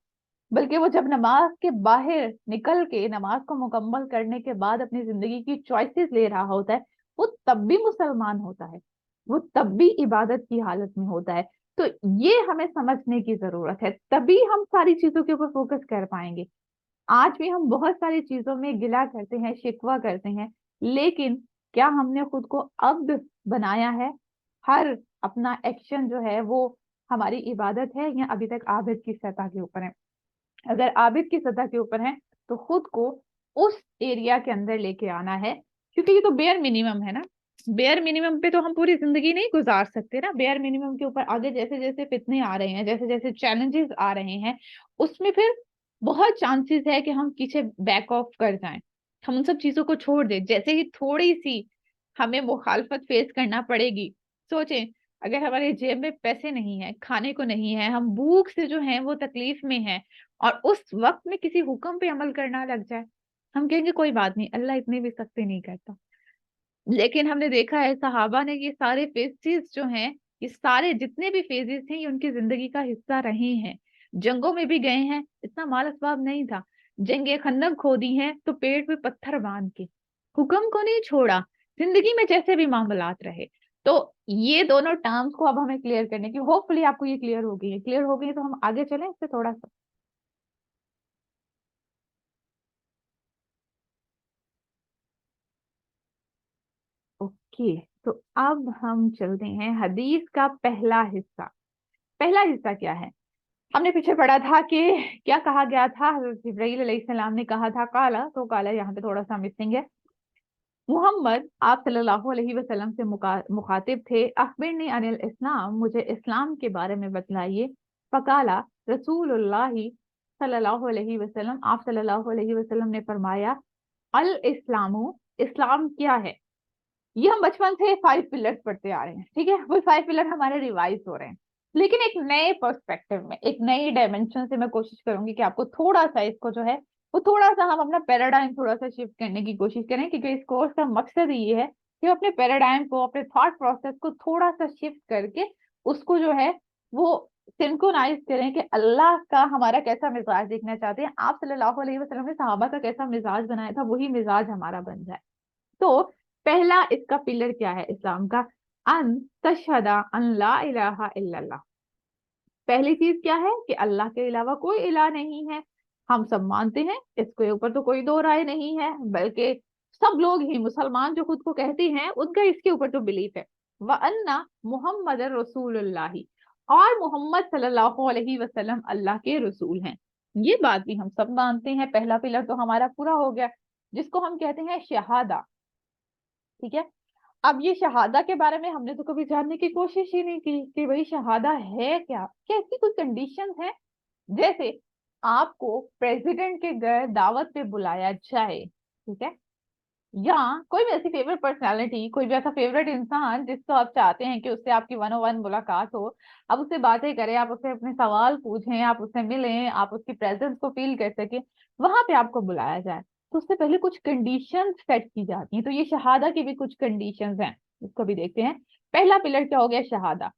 [SPEAKER 1] बल्कि वो जब नमाज के बाहर निकल के नमाज को मुकम्मल करने के बाद अपनी जिंदगी की चॉइसेस ले रहा होता है, वो तब भी मुसलमान होता है, वो तब भी इबादत की हालत में होता है। तो ये हमें समझने की जरूरत है, तभी हम सारी चीजों के ऊपर फोकस कर पाएंगे। आज भी हम बहुत सारी चीजों में गिला करते हैं, शिकवा करते हैं, लेकिन क्या हमने खुद को अब्द बनाया है? हर अपना एक्शन जो है वो हमारी इबादत है या अभी तक आबिद की सतह के ऊपर है? अगर आबिद की सतह के ऊपर है तो खुद को उस एरिया के अंदर लेके आना है, क्योंकि ये तो बेयर मिनिमम है ना। बेयर मिनिमम पे तो हम पूरी जिंदगी नहीं गुजार सकते ना। बेयर मिनिमम के ऊपर आगे जैसे जैसे फितने आ रहे हैं, जैसे जैसे चैलेंजेस आ रहे हैं, उसमें फिर बहुत चांसेस है कि हम पीछे बैक ऑफ कर जाएं। हम उन सब चीजों को छोड़ दें। जैसे ही थोड़ी सी हमें मुखालफत फेस करना पड़ेगी, सोचें अगर हमारे जेब में पैसे नहीं है, खाने को नहीं है, हम भूख से जो है वो तकलीफ में हैं, और उस वक्त में किसी हुक्म पे अमल करना लग जाए, हम कहेंगे कोई बात नहीं, अल्लाह इतने भी सख्ती नहीं करता। लेकिन हमने देखा है सहाबा ने ये सारे फेजेस जो हैं, ये सारे जितने भी फेजेस हैं, ये उनकी जिंदगी का हिस्सा रहे हैं। जंगों में भी गए हैं, इतना माल असबाब नहीं था, जंगे खंदक खोदी हैं तो पेट पे पत्थर बांध के, हुक्म को नहीं छोड़ा, जिंदगी में जैसे भी मामलात रहे। तो ये दोनों टर्म्स को अब हमें क्लियर करने की, होपफुली आपको ये क्लियर हो गई है। क्लियर हो गई है तो हम आगे चलें इससे थोड़ा सा। ओके, तो अब हम चलते हैं हदीस का पहला हिस्सा। पहला हिस्सा क्या है? हमने पीछे पढ़ा था कि क्या कहा गया था, हजरत जिब्राइल अलैहिस्सलाम ने कहा था काला, तो काला यहाँ पे थोड़ा सा मिसिंग है। मोहम्मद आप सल्लल्लाहु अलैहि वसल्लम से मुखातिब थे, अखबिरनी अनिल इस्लाम, मुझे इस्लाम के बारे में बतलाइए। फकाला रसूलुल्लाही सल्लल्लाहु अलैहि वसल्लम, आप सल्लल्लाहु अलैहि वसल्लम ने फरमाया, अल इस्लामु, इस्लाम क्या है? ये हम बचपन से 5 पिलर्स पढ़ते आ रहे हैं, ठीक है, वो 5 पिलर हमारे रिवाइज हो रहे हैं, लेकिन एक नए पर्सपेक्टिव में, एक नई डायमेंशन से मैं कोशिश करूंगी कि आपको थोड़ा सा इसको जो है वो थोड़ा सा हम अपना पैराडाइम थोड़ा सा शिफ्ट करने की कोशिश करें, क्योंकि इस कोर्स का मकसद ये है कि हम अपने पैराडाइम को, अपने थॉट प्रोसेस को थोड़ा सा शिफ्ट करके उसको जो है वो सिंक्रोनाइज करें कि अल्लाह का हमारा कैसा मिजाज देखना चाहते हैं, आप सल्लल्लाहु अलैहि वसल्लम ने सहाबा का कैसा मिजाज बनाया था, वही मिजाज हमारा बन जाए। तो पहला इसका पिलर क्या है इस्लाम का? अन तशहदा अन ला इलाहा इल्लल्लाह। पहली चीज क्या है कि अल्लाह के अलावा कोई इलाह नहीं है, हम सब मानते हैं, इसके ऊपर तो कोई दो राय नहीं है, बल्कि सब लोग ही मुसलमान जो खुद को कहते हैं उनका इसके ऊपर तो बिलीफ है। व अन्ना मुहम्मद रसूलुल्लाही, और मोहम्मद सल्लल्लाहु अलैहि वसल्लम अल्लाह के रसूल हैं। ये बात भी हम सब मानते हैं, पहला पिलर तो हमारा पूरा हो गया, जिसको हम कहते हैं शहादा। ठीक है, अब ये शहादा के बारे में हमने तो कभी जानने की कोशिश ही नहीं की कि भाई शहादा है क्या, क्या इसकी कोई कंडीशंस है? जैसे आपको प्रेसिडेंट के घर दावत पे बुलाया जाए, ठीक है, या कोई भी ऐसी फेवरेट पर्सनालिटी, कोई भी ऐसा फेवरेट इंसान जिसको आप चाहते हैं कि उससे आपकी 101 मुलाकात हो, आप उससे बातें करें, आप उससे अपने सवाल पूछें, आप उससे मिलें, आप उसकी प्रेजेंस को फील कर सकें, वहां पे आपको बुलाया जाए, तो उससे पहले कुछ कंडीशंस सेट की जाती हैं। तो ये शहादा की भी कुछ कंडीशंस हैं, इसको भी देखते हैं। पहला पिलर क्या हो गया? शहादा।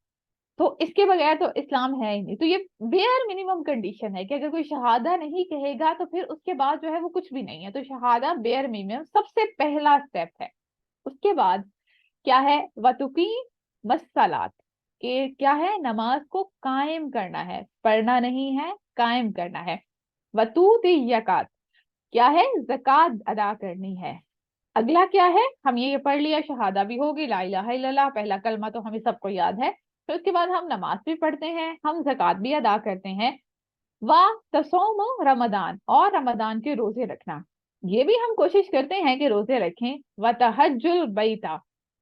[SPEAKER 1] तो इसके बगैर तो इस्लाम है ही नहीं, तो ये बेयर मिनिमम कंडीशन है कि अगर कोई शहादा नहीं कहेगा तो फिर उसके बाद जो है वो कुछ भी नहीं है। तो शहादा बेयर मिनिमम सबसे पहला स्टेप है। उसके बाद क्या है? वतुकी मसलात, के क्या है? नमाज को कायम करना है, पढ़ना नहीं है, कायम करना है। वतूती यकात, क्या है? जकात अदा करनी है। अगला क्या है? हम ये पढ़ लिया, शहादा भी होगी, ला इलाहा इल्लल्लाह, पहला कलमा तो हमें सबको याद है। फिर उसके बाद हम नमाज भी पढ़ते हैं, हम जकात भी अदा करते हैं। वाह तसोम रमदान, और रमदान के रोजे रखना, ये भी हम कोशिश करते हैं कि रोजे रखें। व तहज्जुल बैता,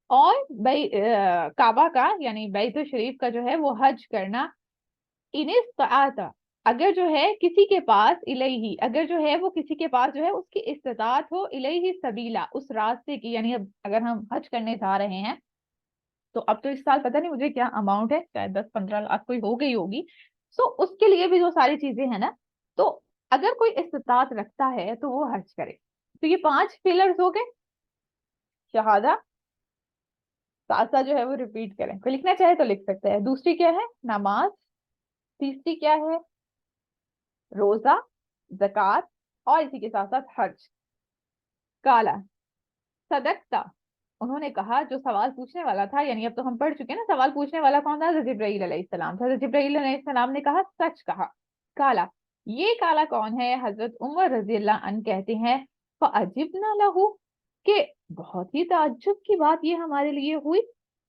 [SPEAKER 1] और काबा का यानी बैत शरीफ का जो है वो हज करना। इनिस्ताता, अगर जो है किसी के पास, इलैही, अगर जो है वो किसी के पास जो है उसकी इस्तात हो, इलैही सबीला, उस रास्ते की, यानी अब अगर हम हज करने जा रहे हैं, तो अब तो इस साल पता नहीं मुझे क्या अमाउंट है, शायद 10-15 लाख कोई हो गई होगी। सो उसके लिए भी जो सारी चीजें हैं ना, तो अगर कोई इस्तात रखता है तो वो हज करे। तो ये 5 पिलर्स हो गए। शहादा, साथ साथ जो है वो रिपीट करें, कोई लिखना चाहे तो लिख सकते हैं। दूसरी क्या है? नमाज। तीसरी क्या है? रोजा, जक़ात, और इसी के साथ साथ हज। काला सदकता, उन्होंने कहा, जो सवाल पूछने वाला था, यानी अब तो हम पढ़ चुके हैं ना, सवाल पूछने वाला कौन था? हज़रत जिब्राइल अलैहिस्सलाम था। हज़रत जिब्राइल अलैहिस्सलाम ने कहा, सच कहा। काला, ये काला कौन है? हजरत उमर रजी अल्लाह अन कहते हैं, फअजिबना लहू, कि बहुत ही ताज्जुब की बात ये हमारे लिए हुई।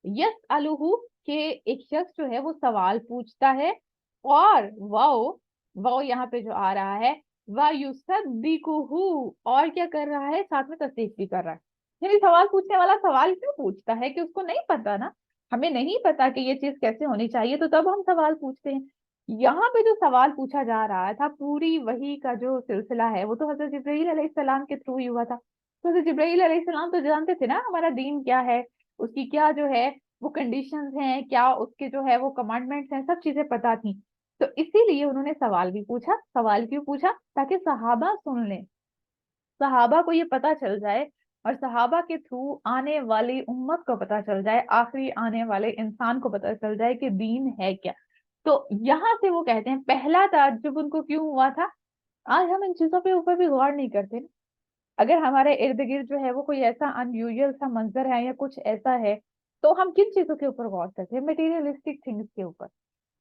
[SPEAKER 1] यस अलहू, के एक शख्स जो है वो सवाल पूछता है, और वाओ, वाओ यहाँ पे जो आ रहा है, वायुसद्दिकुहु, और क्या कर रहा है? साथ में तस्दीक भी कर रहा है। यानी सवाल पूछने वाला सवाल क्यों पूछता है? कि उसको नहीं पता ना, हमें नहीं पता कि ये चीज कैसे होनी चाहिए, तो तब हम सवाल पूछते हैं। यहाँ पे जो सवाल पूछा जा रहा था, पूरी वही का जो सिलसिला है वो तो हजरत जिब्राइल अलैहिस्सलाम के थ्रू ही हुआ था। तो जिब्राइल अलैहिस्सलाम तो जानते थे ना हमारा दीन क्या है, उसकी क्या जो है वो कंडीशंस हैं, क्या उसके जो है वो कमांडमेंट्स हैं, सब चीजें पता थी। तो इसीलिए उन्होंने सवाल भी पूछा। सवाल क्यों पूछा? ताकि सहाबा सुन लें, सहाबा को ये पता चल जाए, और सहाबा के थ्रू आने वाली उम्मत को पता चल जाए, आखिरी आने वाले इंसान को पता चल जाए कि दीन है क्या। तो यहाँ से वो कहते हैं पहला ताज्जुब उनको क्यों हुआ था। आज हम इन चीजों पे ऊपर भी गौर नहीं करते ना। अगर हमारे इर्द गिर्द जो है वो कोई ऐसा अनयूजुअल सा मंजर है या कुछ ऐसा है, तो हम किन चीजों के ऊपर गौर करते हैं? मटेरियलिस्टिक थिंग्स के ऊपर,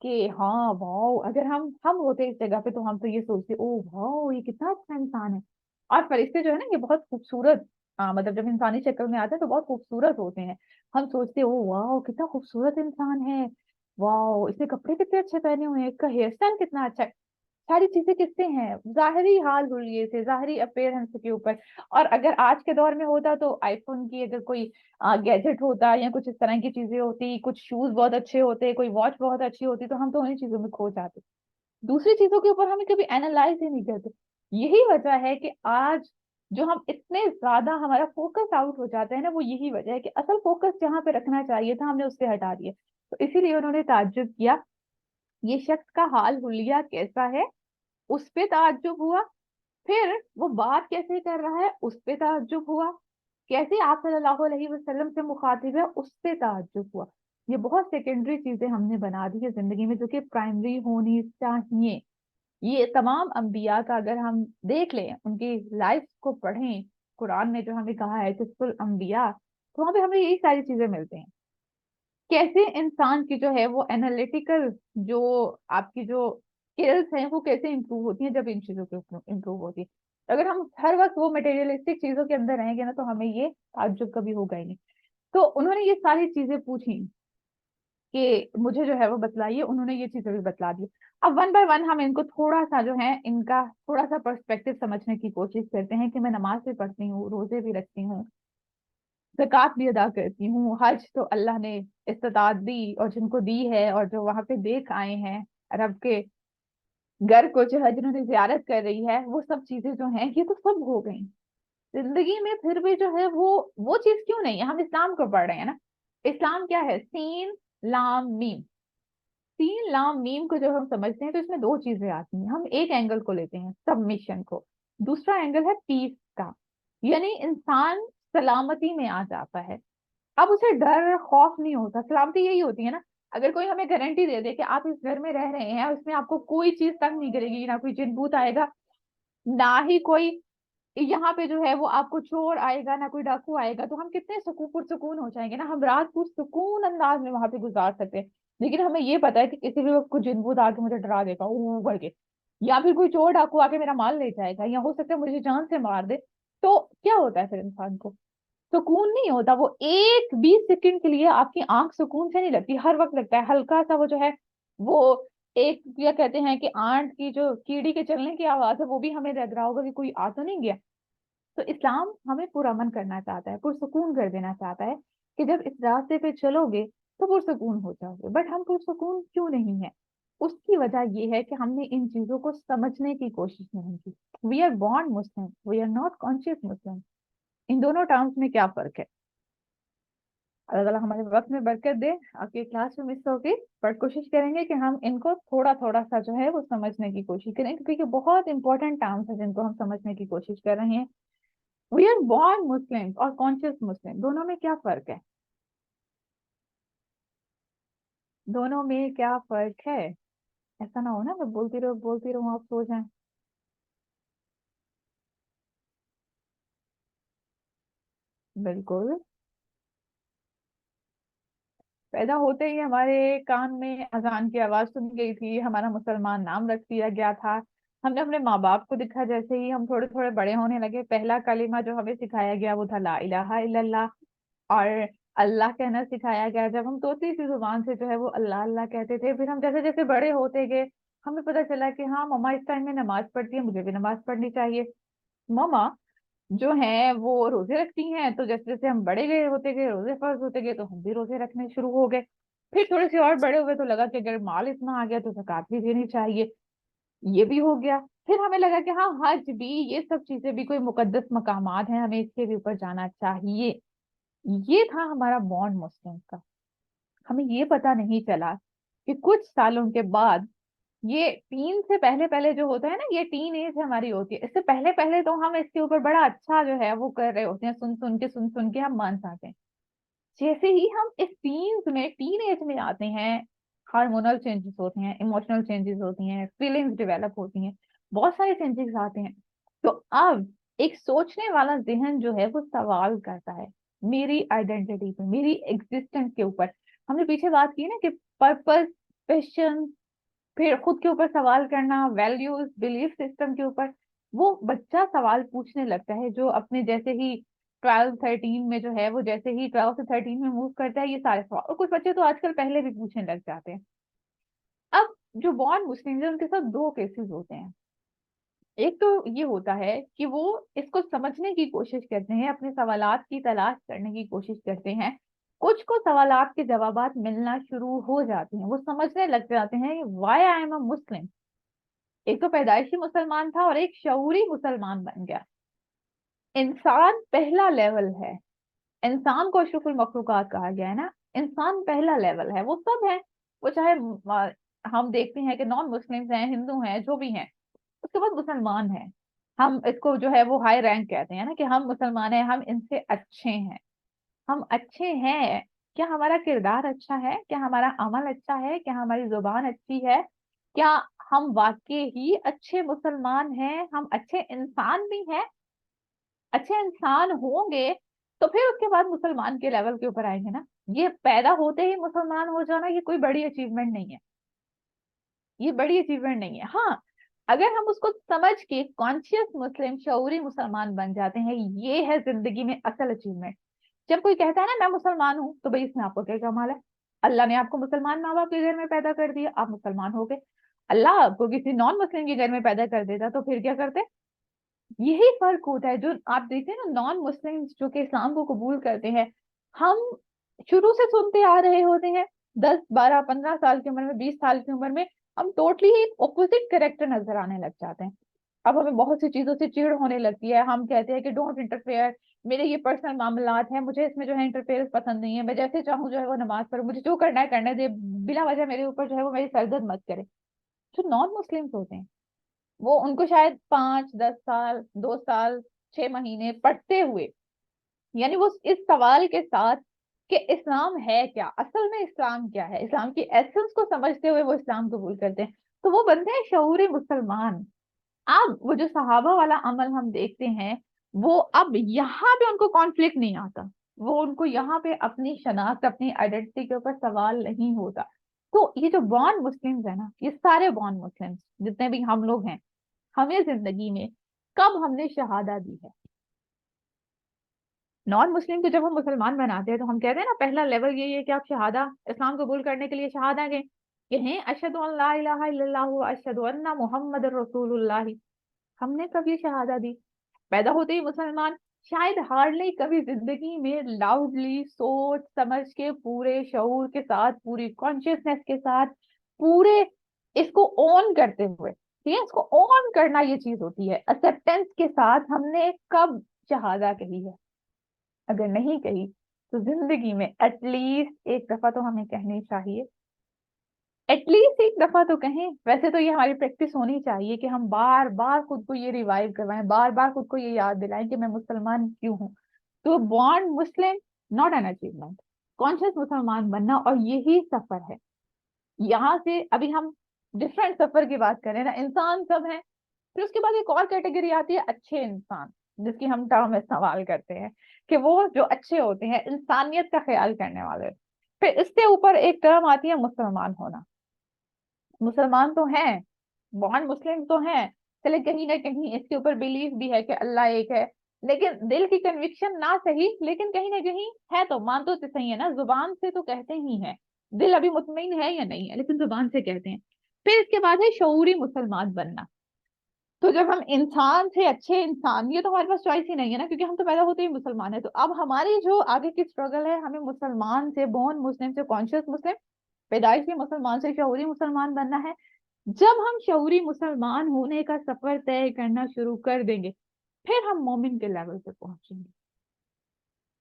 [SPEAKER 1] कि हाँ वाओ, अगर हम होते इस जगह पे तो हम तो ये सोचते ओ वाओ ये कितना अच्छा इंसान है। और फरिश्ते जो है ना ये बहुत खूबसूरत, मतलब जब इंसानी शक्ल में आते हैं तो बहुत खूबसूरत होते हैं। हम सोचते हैं ओ वाओ कितना खूबसूरत इंसान है, वाओ इसने कपड़े कितने अच्छे पहने हुए हैं, इसका हेयर स्टाइल कितना अच्छा है। सारी चीजें किससे हैं? जाहिरी हाल हुलिये से, जाहिरी अपीयरेंस के ऊपर। और अगर आज के दौर में होता तो आईफोन की अगर कोई गैजेट होता या कुछ इस तरह की चीजें होती, कुछ शूज बहुत अच्छे होते, कोई वॉच बहुत अच्छी होती, तो हम तो उन्हीं चीजों में खो जाते। दूसरी चीजों के ऊपर हमें कभी एनालाइज ही नहीं करते। यही वजह है कि आज जो हम इतने ज्यादा हमारा फोकस आउट हो जाता है ना, वो यही वजह है कि असल फोकस जहाँ पे रखना चाहिए था हमने उससे हटा दिया। तो इसीलिए उन्होंने ताज्जुब किया, ये शख्स का हाल हुलिया कैसा है, उस पे ताज्जुब हुआ। फिर वो बात कैसे कर रहा है उस पे ताज्जुब हुआ। कैसे आप सल्लल्लाहु अलैहि वसल्लम से मुखातिब है उस पे ताज्जुब हुआ। ये बहुत सेकेंडरी चीजें हमने बना दी है जिंदगी में, जो कि प्राइमरी होनी चाहिए। ये तमाम अंबिया का अगर हम देख लें, उनकी लाइफ को पढ़ें, कुरान में जो हमें कहा है किस्सुल अंबिया, तो वहां पे हमें यही सारी चीजें मिलती हैं। कैसे इंसान की जो है वो एनालिटिकल, जो आपकी जो स्किल्स हैं वो कैसे इंप्रूव होती हैं जब इन चीजों के इंप्रूव होती है। अगर हम हर वक्त वो मटेरियलिस्टिक चीजों के अंदर रहेंगे ना, तो हमें ये ताज्जुब कभी होगा ही नहीं। तो उन्होंने ये सारी चीजें पूछी कि मुझे जो है वो बतलाइए, उन्होंने ये चीजें भी बतला दी। अब वन बाय वन हम इनको थोड़ा सा जो है इनका थोड़ा सा पर्सपेक्टिव समझने की कोशिश करते हैं कि मैं नमाज भी पढ़ती हूँ, रोजे भी रखती हूँ, ज़कात भी अदा करती हूँ, हज तो अल्लाह ने इस्तिताअत दी और जिनको दी है, और जो वहां पे देख आए हैं रब के घर को, जो है जिन्होंने जियारत कर रही है, वो सब चीजें जो हैं ये तो सब हो गई जिंदगी में। फिर भी जो है वो चीज क्यों नहीं है? हम इस्लाम को पढ़ रहे हैं ना। इस्लाम क्या है? सीन लाम मीम। सीन लाम मीम को जब हम समझते हैं तो इसमें दो चीजें आती हैं। हम एक एंगल को लेते हैं सबमिशन को, दूसरा एंगल है पीस का, यानी इंसान सलामती में आ जाता है। अब उसे डर खौफ नहीं होता। सलामती यही होती है ना, अगर कोई हमें गारंटी दे दे कि आप इस घर में रह रहे हैं और इसमें आपको कोई चीज तंग नहीं करेगी, ना कोई जिन भूत आएगा, ना ही कोई यहाँ पे जो है वो आपको चोर आएगा, ना कोई डाकू आएगा, तो हम कितने सुकून पुरसुकून हो जाएंगे ना, हम रात को सुकून अंदाज में वहां पे गुजार सकते हैं। लेकिन हमें ये पता है कि किसी भी वक्त कुछ जिन भूत आके मुझे डरा देगा वो करके, या फिर कोई चोर डाकू आके मेरा माल ले जाएगा, या हो सकता है मुझे जान से मार दे। तो क्या होता है फिर इंसान को? सुकून नहीं होता। वो एक 20 सेकंड के लिए आपकी आंख सुकून से नहीं लगती, हर वक्त लगता है हल्का सा वो जो है वो एक, क्या कहते हैं कि आंट की जो कीड़ी के चलने की आवाज है वो भी हमें लग रहा होगा कि कोई आ तो नहीं गया। तो इस्लाम हमें पुरअमन करना चाहता है, पुरसुकून कर देना चाहता है कि जब इस रास्ते पे चलोगे तो पुरसुकून हो जाओगे। बट हम पुरसुकून क्यों नहीं है? उसकी वजह यह है कि हमने इन चीजों को समझने की कोशिश नहीं की। We are born Muslim, we are not conscious Muslim. इन दोनों टर्म्स में क्या फर्क है? अल्लाह ताला हमारे वक्त में बरकत दे। आपकी क्लास में मिस होगी, पर कोशिश करेंगे कि हम इनको थोड़ा थोड़ा सा जो है वो समझने की कोशिश करें, क्योंकि ये बहुत इंपॉर्टेंट टर्म्स है जिनको हम समझने की कोशिश कर रहे हैं। वी आर बॉर्न मुस्लिम और कॉन्शियस मुस्लिम, दोनों में क्या फर्क है? दोनों में क्या फर्क है? ऐसा ना हो ना मैं बोलती रहूं आप सो जाएं। बिल्कुल। पैदा होते ही हमारे कान में अजान की आवाज सुन गई थी, हमारा मुसलमान नाम रख दिया गया था। हमने अपने माँ बाप को देखा, जैसे ही हम थोड़े थोड़े बड़े होने लगे, पहला कलीमा जो हमें सिखाया गया वो था ला इलाहा इल्लल्लाह। और अल्लाह कहना सिखाया गया। जब हम तोतली सी जुबान से जो है वो अल्लाह अल्लाह कहते थे, फिर हम जैसे जैसे बड़े होते गए हमें पता चला कि हाँ मम्मा इस टाइम में नमाज पढ़ती है, मुझे भी नमाज पढ़नी चाहिए। मम्मा जो है वो रोजे रखती हैं, तो जैसे जैसे हम बड़े गए होते गए, रोजे फर्ज होते गए, तो हम भी रोजे रखने शुरू हो गए। फिर थोड़े से और बड़े हुए तो लगा कि अगर माल इतना आ गया तो ज़कात भी देनी चाहिए, ये भी हो गया। پھر ہمیں لگا کہ ہاں حج بھی، یہ سب چیزیں بھی کوئی مقدس مقامات ہیں، ہمیں اس کے بھی اوپر جانا چاہیے. یہ تھا ہمارا بانڈ مسلم کا. ہمیں یہ پتا نہیں چلا کہ کچھ سالوں کے بعد، یہ ٹین سے پہلے پہلے جو ہوتا ہے نا، یہ ٹین ایج ہماری ہوتی ہے، اس سے پہلے پہلے تو ہم اس کے اوپر بڑا اچھا جو ہے وہ کر رہے ہوتے ہیں، سن کے ہم مان جاتے ہیں. جیسے ہی ہم اس ٹین ایج میں آتے ہیں، ہارمونل چینجز ہوتے ہیں، ایموشنل چینجز ہوتی ہیں، فیلنگز ڈیولپ ہوتی ہیں، بہت سارے چینجز آتے ہیں. تو اب ایک سوچنے والا ذہن جو ہے وہ سوال کرتا ہے میری آئیڈینٹی پہ، میری ایگزسٹنس کے اوپر. ہم نے پیچھے بات کی نا کہ پرپز، پیشن، پھر خود کے اوپر سوال کرنا، ویلیوز، بلیف سسٹم کے اوپر. وہ بچہ سوال پوچھنے لگتا ہے جو اپنے جیسے ہی 12 13 میں جو ہے وہ جیسے ہی 12 سے 13 میں موو کرتا ہے، یہ سارے سوال. اور کچھ بچے تو آج کل پہلے بھی پوچھنے لگ جاتے ہیں. اب جو بانڈ مسلم ہیں ان کے ساتھ دو کیسز ہوتے ہیں. ایک تو یہ ہوتا ہے کہ وہ اس کو سمجھنے کی کوشش کرتے ہیں، اپنے سوالات کی تلاش کرنے کی کوشش کرتے ہیں. کچھ کو سوالات کے جوابات ملنا شروع ہو جاتے ہیں، وہ سمجھنے لگ جاتے ہیں وائی آئی ایم اے مسلم. ایک تو پیدائشی مسلمان تھا اور ایک شعوری مسلمان بن گیا. انسان پہلا لیول ہے. انسان کو اشرف المخلوقات کہا گیا ہے نا. انسان پہلا لیول ہے. وہ سب ہے، وہ چاہے ہم دیکھتے ہیں کہ نان مسلم ہیں، ہندو ہیں، جو بھی ہیں، اس کے بعد مسلمان ہیں. ہم اس کو جو ہے وہ ہائی رینک کہتے ہیں نا، کہ ہم مسلمان ہیں، ہم ان سے اچھے ہیں. ہم اچھے ہیں. کیا ہمارا کردار اچھا ہے؟ کیا ہمارا عمل اچھا ہے؟ کیا ہماری زبان اچھی ہے؟ کیا ہم واقعی ہی اچھے مسلمان ہیں؟ ہم اچھے انسان بھی ہیں؟ اچھے انسان ہوں گے تو پھر اس کے بعد مسلمان کے لیول کے اوپر آئیں گے نا. یہ پیدا ہوتے ہی مسلمان ہو جانا یہ کوئی بڑی اچیومنٹ نہیں ہے. یہ بڑی اچیومنٹ نہیں ہے. ہاں، اگر ہم اس کو سمجھ کے کانشیس مسلم، شعوری مسلمان بن جاتے ہیں، یہ ہے زندگی میں اصل اچیومنٹ. جب کوئی کہتا ہے نا میں مسلمان ہوں، تو بھائی اس میں آپ کو کیا کمال ہے؟ اللہ نے آپ کو مسلمان ماں باپ کے گھر میں پیدا کر دیا، آپ مسلمان ہو گئے. اللہ آپ کو کسی نان مسلم کے گھر میں پیدا کر دیتا تو پھر کیا کرتے؟ یہی فرق ہوتا ہے. جو آپ دیکھتے ہیں نا نان مسلم جو کہ اسلام کو قبول کرتے ہیں، ہم شروع سے سنتے آ رہے ہوتے ہیں، 10 12 15 سال کی عمر میں، 20 سال کی عمر میں ہم ٹوٹلی ایک اپوزٹ کریکٹر نظر آنے لگ جاتے ہیں. اب ہمیں بہت سی چیزوں سے چڑ ہونے لگتی ہے. ہم کہتے ہیں کہ ڈونٹ انٹرفیئر، میرے یہ پرسنل معاملات ہیں، مجھے اس میں جو ہے انٹرفیئر پسند نہیں ہے، میں جیسے چاہوں جو ہے وہ نماز پڑھوں، مجھے جو کرنا ہے کرنے دے، بلا وجہ میرے اوپر جو ہے وہ میری سرزد مت کرے. جو نان مسلم ہوتے ہیں وہ ان کو شاید 5 10 سال، 2 سال، 6 مہینے پڑھتے ہوئے، یعنی وہ اس سوال کے ساتھ کہ اسلام ہے کیا، اصل میں اسلام کیا ہے، اسلام کی ایسنس کو سمجھتے ہوئے وہ اسلام قبول کرتے ہیں، تو وہ بنتے ہیں شعوری مسلمان. اب وہ جو صحابہ والا عمل ہم دیکھتے ہیں، وہ اب یہاں پہ ان کو کانفلکٹ نہیں آتا. وہ ان کو یہاں پہ اپنی شناخت، اپنی آئیڈینٹی کے اوپر سوال نہیں ہوتا. تو یہ جو بانڈ مسلمز ہیں نا، یہ سارے بانڈ مسلمز جتنے بھی ہم لوگ ہیں، ہمیں زندگی میں کب ہم نے شہادہ دی ہے؟ نان مسلم کو جب ہم مسلمان بناتے ہیں تو ہم کہتے ہیں نا پہلا لیول یہی ہے کہ آپ شہادہ، اسلام قبول کرنے کے لیے شہادہ کہیں اشہد ان لا الہ الا اللہ و اشہد ان محمد رسول اللہ. ہم نے کبھی شہادہ دی؟ پیدا ہوتے ہی مسلمان؟ شاید ہارڈلی کبھی زندگی میں لاؤڈلی سوچ سمجھ کے، پورے شعور کے ساتھ، پوری کانشیسنیس کے ساتھ، پورے اس کو اون کرتے ہوئے، ٹھیک ہے، اس کو اون کرنا یہ چیز ہوتی ہے، ایکسپٹینس کے ساتھ ہم نے کب شہادہ کہی ہے؟ اگر نہیں کہی تو زندگی میں ایٹ لیسٹ ایک دفعہ تو ہمیں کہنی چاہیے. ایٹ لیسٹ ایک دفعہ تو کہیں. ویسے تو یہ ہماری پریکٹس ہونی چاہیے کہ ہم بار بار خود کو یہ ریوائیو کروائیں، بار بار خود کو یہ یاد دلائیں کہ میں مسلمان کیوں ہوں. تو bond Muslim not an achievement, conscious مسلمان بننا، اور یہی سفر ہے. یہاں سے ابھی ہم ڈفرینٹ سفر کی بات کریں نا، انسان سب ہیں. پھر اس کے بعد ایک اور کیٹیگری آتی ہے اچھے انسان، جس کی ہم ٹرم استعمال کرتے ہیں کہ وہ جو اچھے ہوتے ہیں، انسانیت کا خیال کرنے والے. پھر اس کے اوپر ایک ٹرم آتی ہے مسلمان ہونا. مسلمان تو ہیں، بانڈ مسلم تو ہیں، چلے کہیں نہ کہیں اس کے اوپر بلیف بھی ہے کہ اللہ ایک ہے، لیکن دل کی کنوکشن نہ صحیح، لیکن کہیں نہ کہیں ہے، تو مان تو صحیح ہے نا، زبان سے تو کہتے ہی ہیں. دل ابھی مطمئن ہے یا نہیں ہے، لیکن زبان سے کہتے ہیں. پھر اس کے بعد ہے شعوری مسلمان بننا. تو جب ہم انسان سے اچھے انسان، یہ تو ہمارے پاس چوائس ہی نہیں ہے نا، کیونکہ ہم تو پیدا ہوتے ہی مسلمان ہیں. تو اب ہماری جو آگے کی اسٹرگل ہے، ہمیں مسلمان سے، بورن مسلم سے کانشیس مسلم، پیدائشی مسلمان سے شعوری مسلمان بننا ہے. जब हम शऊरी मुसलमान होने का सफर तय करना शुरू कर देंगे, फिर हम मोमिन के लेवल पे पहुंचेंगे।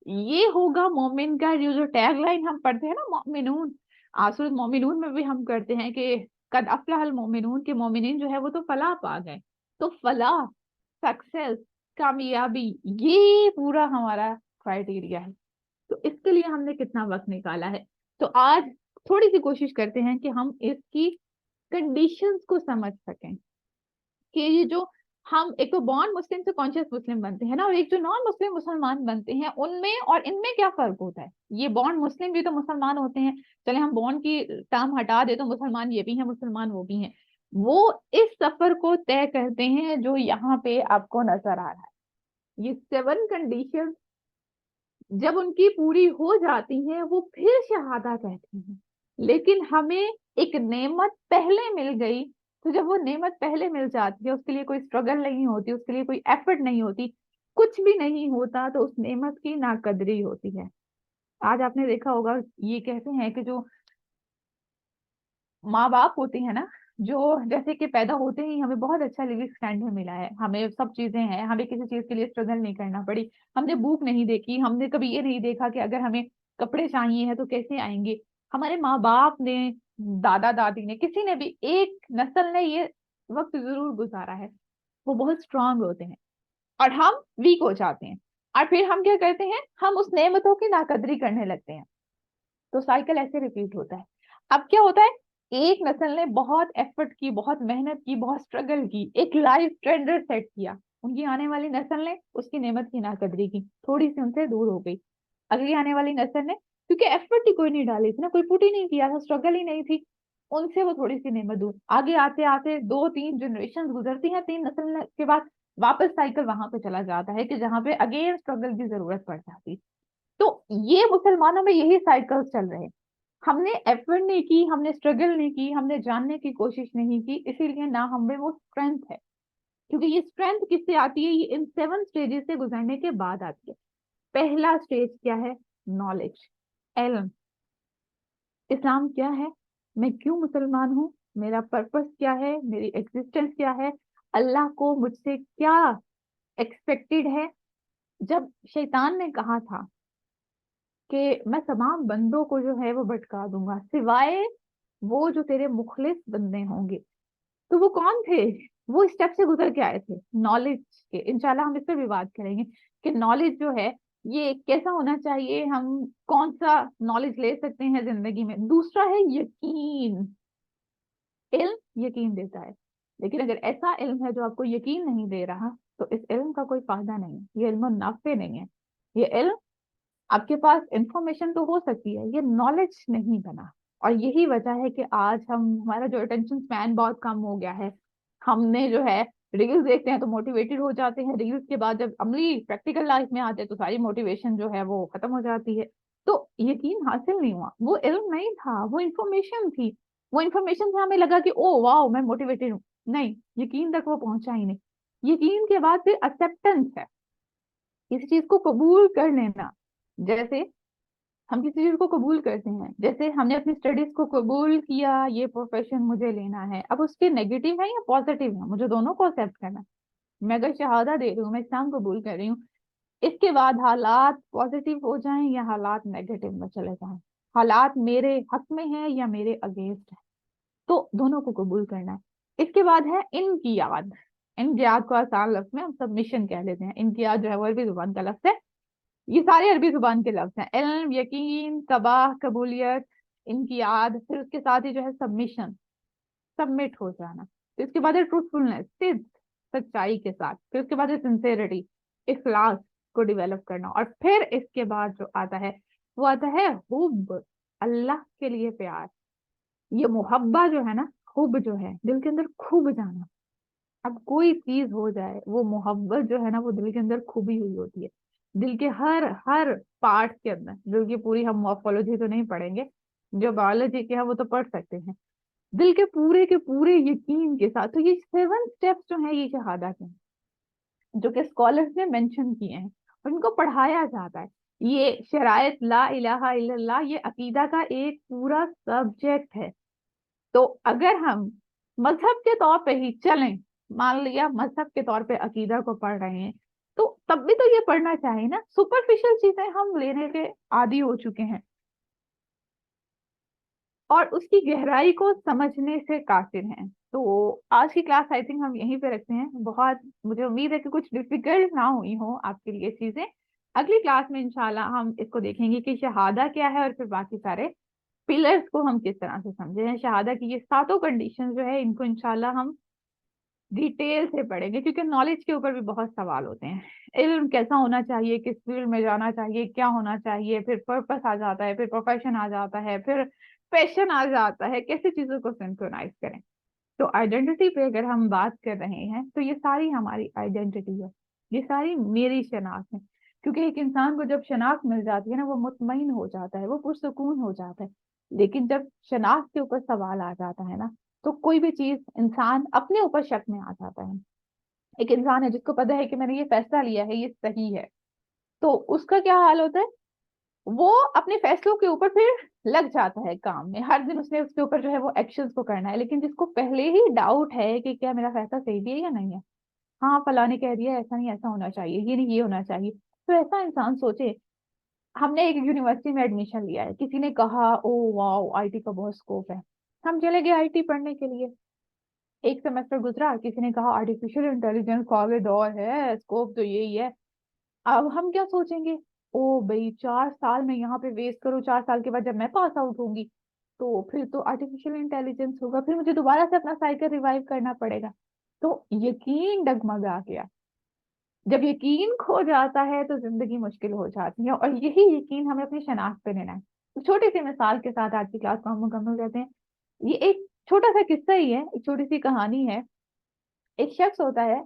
[SPEAKER 1] ये होगा मोमिन का जो टैग लाइन हम पढ़ते हैं ना, मोमिनून, सूरत मोमिनून में भी हम करते हैं कि कद अफलाहल मोमिनून, के मोमिनीन जो है वो तो फलाह पा गए। तो फलाह, सक्सेस, कामयाबी, ये पूरा हमारा क्राइटेरिया है। तो इसके लिए हमने कितना वक्त निकाला है। तो आज थोड़ी सी कोशिश करते हैं कि हम इसकी कंडीशंस को समझ सकें कि ये जो हम एक तो बॉर्न मुस्लिम से कॉन्शियस मुस्लिम बनते हैं ना, और एक जो नॉन मुस्लिम मुसलमान बनते हैं, उनमें और इनमें क्या फर्क होता है। ये बॉर्न मुस्लिम भी तो मुसलमान होते हैं, चले हम बॉर्न की टर्म हटा दे तो मुसलमान ये भी हैं, मुसलमान वो भी हैं। वो इस सफर को तय करते हैं जो यहाँ पे आपको नजर आ रहा है। ये 7 कंडीशन जब उनकी पूरी हो जाती है वो फिर शहादा कहते हैं। लेकिन हमें एक नेमत पहले मिल गई, तो जब वो नेमत पहले मिल जाती है, उसके लिए कोई स्ट्रगल नहीं होती, उसके लिए कोई एफर्ट नहीं होती, कुछ भी नहीं होता, तो उस नेमत की नाकदरी होती है। आज आपने देखा होगा, ये कहते हैं कि जो माँ बाप होते हैं ना, जो जैसे कि पैदा होते ही हमें बहुत अच्छा लिविंग स्टैंडर्ड मिला है, हमें सब चीजें हैं, हमें किसी चीज के लिए स्ट्रगल नहीं करना पड़ी, हमने भूख नहीं देखी, हमने कभी ये नहीं देखा कि अगर हमें कपड़े चाहिए हैं तो कैसे आएंगे। हमारे माँ बाप ने, दादा दादी ने, किसी ने भी, एक नस्ल ने ये वक्त जरूर गुजारा है। वो बहुत स्ट्रांग होते हैं और हम वीक हो जाते हैं, और फिर हम क्या करते हैं, हम उस नेमतों की नाकदरी करने लगते हैं। तो साइकिल ऐसे रिपीट होता है। अब क्या होता है, एक नस्ल ने बहुत एफर्ट की, बहुत मेहनत की, बहुत स्ट्रगल की, एक लाइफ स्टैंडर्ड सेट किया, उनकी आने वाली नस्ल ने उसकी नेमत की नाकदरी की, थोड़ी सी उनसे दूर हो गई। अगली आने वाली नस्ल ने, क्योंकि एफर्ट ही कोई नहीं डाली थी ना, कोई पुट ही नहीं किया था, स्ट्रगल ही नहीं थी, उनसे वो थोड़ी सी नेमत दूर। आगे आते आते 2-3 जनरेशन गुजरती हैं, 3 नस्ल के बाद वापस साइकिल वहां पे चला जाता है कि जहाँ पे अगेन स्ट्रगल की जरूरत पड़ जाती। तो ये मुसलमानों में यही साइकिल्स चल रहे हैं। हमने एफर्ट नहीं की, हमने स्ट्रगल नहीं की, हमने जानने की कोशिश नहीं की, इसीलिए ना हमें वो स्ट्रेंथ है। क्योंकि ये स्ट्रेंथ किससे आती है, ये इन 7 स्टेजेस से गुजरने के बाद आती है। पहला स्टेज क्या है, नॉलेज, इल्म। इस्लाम क्या है, मैं क्यों मुसलमान हूँ, मेरा पर्पस क्या है, मेरी एग्जिस्टेंस क्या है, अल्लाह को मुझसे क्या एक्सपेक्टेड है। जब शैतान ने कहा था कि मैं तमाम बंदों को जो है वो भटका दूंगा सिवाय वो जो तेरे मुखलिस बंदे होंगे, तो वो कौन थे, वो स्टेप से गुजर के आए थे नॉलेज के। इंशाल्लाह हम इस पर भी बात करेंगे कि नॉलेज जो है ये कैसा होना चाहिए, हम कौन सा नॉलेज ले सकते हैं जिंदगी में। दूसरा है यकीन। इल्म यकीन देता है, लेकिन अगर ऐसा इल्म है जो आपको यकीन नहीं दे रहा, तो इस इल्म का कोई फायदा नहीं है, ये इल्म नाफे नहीं है। ये इल्म, आपके पास इंफॉर्मेशन तो हो सकती है, ये नॉलेज नहीं बना। और यही वजह है कि आज हम, हमारा जो अटेंशन स्पैन बहुत कम हो गया है। हमने जो है रील्स देखते हैं तो मोटिवेटेड हो जाते हैं, रील्स के बाद जब अमली प्रैक्टिकल लाइफ में आते हैं तो सारी मोटिवेशन जो है वो खत्म हो जाती है। तो यकीन हासिल नहीं हुआ, वो इल्म नहीं था, वो इंफॉर्मेशन थी। वो इंफॉर्मेशन से हमें लगा कि ओ वाह मैं मोटिवेटेड हूँ, नहीं, यकीन तक वो पहुंचा ही नहीं। यकीन के बाद फिर एक्सेप्टेंस है, किसी चीज को कबूल कर लेना। जैसे हम किसी चीज को कबूल करते हैं, जैसे हमने अपनी स्टडीज को कबूल किया, ये प्रोफेशन मुझे लेना है, अब उसके नेगेटिव है या पॉजिटिव है, मुझे दोनों को एक्सेप्ट करना है। मैं अगर शहादा दे रही हूँ, मैं इस्लाम कबूल कर रही हूँ, इसके बाद हालात पॉजिटिव हो जाएं या हालात नेगेटिव में चले जाएं, हालात मेरे हक में है या मेरे अगेंस्ट है, तो दोनों को कबूल करना है। इसके बाद है इनकियाद। इनकियाद को आसान लफ्ज में हम सबमिशन कह लेते हैं। इनकियाद जो है वो अरबी जुबान का लफ्ज है, ये सारे अरबी जुबान के लफ्ज हैं, इल्म, यकीन, तबाह, कबूलियत, इनकियाद, फिर उसके साथ ही जो है सबमिशन, सबमिट हो जाना। फिर उसके बाद है ट्रूथफुलनेस, सिद्ध, सच्चाई के साथ। फिर उसके बाद है सिंसेरिटी, इखलास को डेवलप करना। और फिर इसके बाद जो आता है वो आता है हुब, अल्लाह के लिए प्यार। ये मोहब्बा जो है ना, हुब जो है, दिल के अंदर खूब जाना। अब कोई चीज हो जाए, वो मोहब्बत जो है ना वो दिल के अंदर खुबी हुई होती है, दिल के हर हर पार्ट के अंदर। दिल की पूरी हम मॉर्फोलॉजी तो नहीं पढ़ेंगे, जो बायोलॉजी के है वो तो पढ़ सकते हैं। दिल के पूरे यकीन के साथ। तो ये 7 स्टेप्स जो हैं ये शहादा के हैं, जो कि स्कॉलर्स ने मेंशन किए हैं और इनको पढ़ाया जाता है। ये शरायत ला इलाहा इल्लल्लाह, ये अकीदा का एक पूरा सब्जेक्ट है। तो अगर हम मजहब के तौर पे ही चलें, मान लिया मजहब के तौर पे अकीदा को पढ़ रहे हैं, तो तब भी तो ये पढ़ना चाहिए ना। सुपरफिशियल चीजें हम लेने के आदी हो चुके हैं और उसकी गहराई को समझने से कासिर हैं। तो आज की क्लास आई थिंक हम यहीं पे रखते हैं। बहुत मुझे उम्मीद है कि कुछ डिफिकल्ट ना हुई हो आपके लिए चीजें। अगली क्लास में इंशाल्लाह हम इसको देखेंगे कि शहादा क्या है और फिर बाकी सारे पिलर्स को हम किस तरह से समझे हैं। शहादा की ये सातों कंडीशन जो है इनको इंशाल्लाह हम डिटेल से पढ़ेंगे, क्योंकि नॉलेज के ऊपर भी बहुत सवाल होते हैं। इल्म कैसा होना चाहिए, किस फील्ड में जाना चाहिए, क्या होना चाहिए, फिर पर्पस आ जाता है, फिर प्रोफेशन आ जाता है, फिर पैशन आ जाता है, कैसे चीजों को सिंक्रोनाइज करें। तो आइडेंटिटी पे अगर हम बात कर रहे हैं तो ये सारी हमारी आइडेंटिटी है, ये सारी मेरी शनाख्त है। क्योंकि एक इंसान को जब शनाख्त मिल जाती है ना, वो मुतमईन हो जाता है, वो पुरसुकून हो जाता है। लेकिन जब शनाख्त के ऊपर सवाल आ जाता है ना, तो कोई भी चीज इंसान अपने ऊपर शक में आ जाता है। एक इंसान है जिसको पता है कि मैंने ये फैसला लिया है, ये सही है, तो उसका क्या हाल होता है, वो अपने फैसलों के ऊपर फिर लग जाता है काम में, हर दिन उसने उसके ऊपर जो है वो एक्शंस को करना है। लेकिन जिसको पहले ही डाउट है कि क्या मेरा फैसला सही भी है या नहीं है, हाँ फलां ने कह दिया ऐसा नहीं ऐसा होना चाहिए, ये नहीं ये होना चाहिए, तो ऐसा इंसान सोचे। हमने एक यूनिवर्सिटी में एडमिशन लिया है, किसी ने कहा ओ वाओ आईटी का बहुत स्कोप है, हम चले गए आईटी पढ़ने के लिए। एक सेमेस्टर गुजरा, किसी ने कहा आर्टिफिशियल इंटेलिजेंस का आगे दौर है, स्कोप तो यही है। अब हम क्या सोचेंगे, ओ भाई 4 साल में यहाँ पे वेस्ट करूँ, 4 साल के बाद जब मैं पास आउट होंगी तो फिर तो आर्टिफिशियल इंटेलिजेंस होगा, फिर मुझे दोबारा से अपना साइकिल रिवाइव करना पड़ेगा। तो यकीन डगमगा गया। जब यकीन खो जाता है तो जिंदगी मुश्किल हो जाती है, और यही यकीन हमें अपनी शनाख्त पे लेना है। तो छोटी सी मिसाल के साथ आज की क्लास को हम मुकम्मल करते हैं। ये एक छोटा सा किस्सा ही है, एक छोटी सी कहानी है। एक शख्स होता है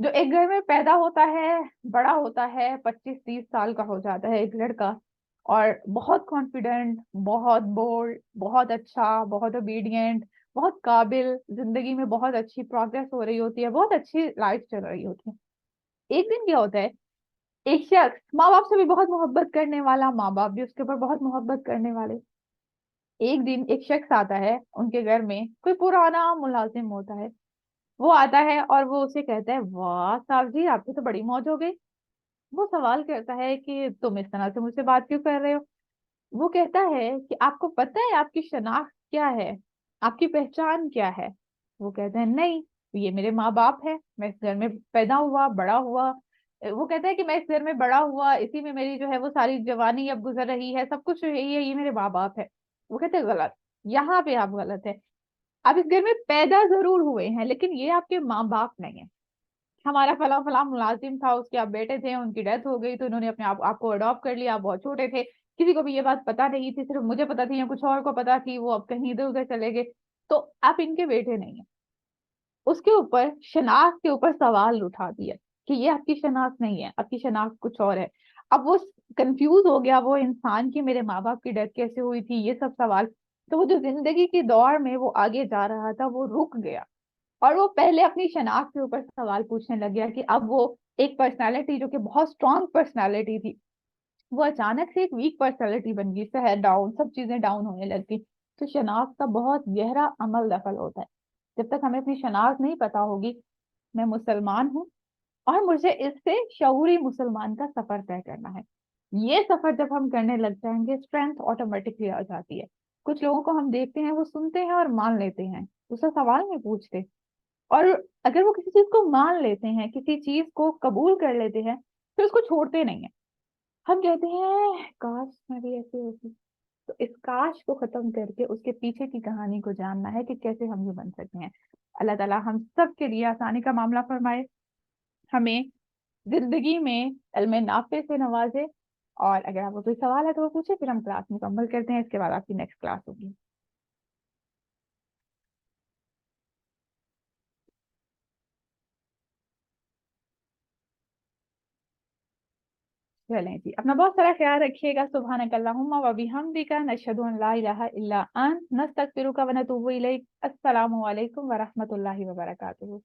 [SPEAKER 1] जो एक घर में पैदा होता है, बड़ा होता है, 25-30 साल का हो जाता है एक लड़का, और बहुत कॉन्फिडेंट, बहुत बोल्ड, बहुत अच्छा, बहुत ओबीडियंट, बहुत काबिल, जिंदगी में बहुत अच्छी प्रोग्रेस हो रही होती है, बहुत अच्छी लाइफ चल रही होती है। एक दिन क्या होता है, एक शख्स माँ बाप से भी बहुत मोहब्बत करने वाला, माँ बाप भी उसके ऊपर बहुत मोहब्बत करने वाले, एक दिन एक शख्स आता है उनके घर में, कोई पुराना मुलाजिम होता है। वो आता है और वो उसे कहता है वाह साहब जी आपकी तो बड़ी मौज हो गई। वो सवाल करता है कि तुम इस तरह से मुझसे बात क्यों कर रहे हो। वो कहता है कि आपको पता है आपकी शनाख्त क्या है, आपकी पहचान क्या है। वो कहते हैं नहीं, ये मेरे माँ बाप है, मैं इस घर में पैदा हुआ बड़ा हुआ। वो कहता है कि मैं इस घर में बड़ा हुआ, इसी में मेरी जो है वो सारी जवानी अब गुजर रही है, सब कुछ यही है, ये मेरे माँ बाप है। वो कहते हैं गलत, यहाँ पे आप गलत है। आप इस घर में पैदा जरूर हुए हैं लेकिन ये आपके माँ बाप नहीं है। हमारा फला फला मुलाजिम था, उसके आप बेटे थे, उनकी डेथ हो गई तो इन्होंने अपने आप आपको अडॉप्ट कर लिया, आप बहुत छोटे थे, किसी को भी ये बात पता नहीं थी, सिर्फ मुझे पता थी या कुछ और को पता थी, वो अब कहीं इधर उधर चले गए, तो आप इनके बेटे नहीं है। उसके ऊपर शनाख्त के ऊपर सवाल उठा दिया कि ये आपकी शनाख्त नहीं है, आपकी शनाख्त कुछ और है। अब वो कंफ्यूज हो गया वो इंसान की मेरे माँ बाप की डेथ कैसे हुई थी, ये सब सवाल। तो वो जो जिंदगी की दौड़ में वो आगे जा रहा था वो रुक गया, और वो पहले अपनी शनाख्त के ऊपर सवाल पूछने लग गया कि अब वो एक पर्सनालिटी जो कि बहुत स्ट्रांग पर्सनालिटी थी, वो अचानक से एक वीक पर्सनालिटी बन गई, शहर डाउन, सब चीजें डाउन होने लग गई। तो शनाख्त का बहुत गहरा अमल दखल होता है। जब तक हमें अपनी शनाख्त नहीं पता होगी, मैं मुसलमान हूँ और मुझे इससे शऊरी मुसलमान का सफर तय करना है, ये सफर जब हम करने लग जाएंगे स्ट्रेंथ ऑटोमेटिकली आ जाती है। कुछ लोगों को हम देखते हैं वो सुनते हैं और मान लेते हैं, उससे सवाल नहीं पूछते। और अगर वो किसी चीज को मान लेते हैं, किसी चीज को कबूल कर लेते हैं, फिर उसको छोड़ते नहीं है। हम कहते हैं काश मैं भी ऐसे होती। तो इस काश को खत्म करके उसके पीछे की कहानी को जानना है कि कैसे हम ये बन सकते हैं। अल्लाह ताला हम सब के लिए आसानी का मामला फरमाए, हमें जिंदगी में इल्म नाफे से नवाजे। और अगर आपको कोई सवाल है तो वो पूछे, फिर हम क्लास मुकम्मल करते हैं, इसके बाद आपकी नेक्स्ट क्लास होगी। चलें जी, अपना बहुत सारा ख्याल रखिएगा। सुभानक अल्लाहुम्मा व बिहम्दिका नशहदु अन ला इलाहा इल्ला अंत नस्तगफिरुका व नतूबु इलैक। अस्सलामु अलैकुम व रहमतुल्लाहि व बरकातुहू।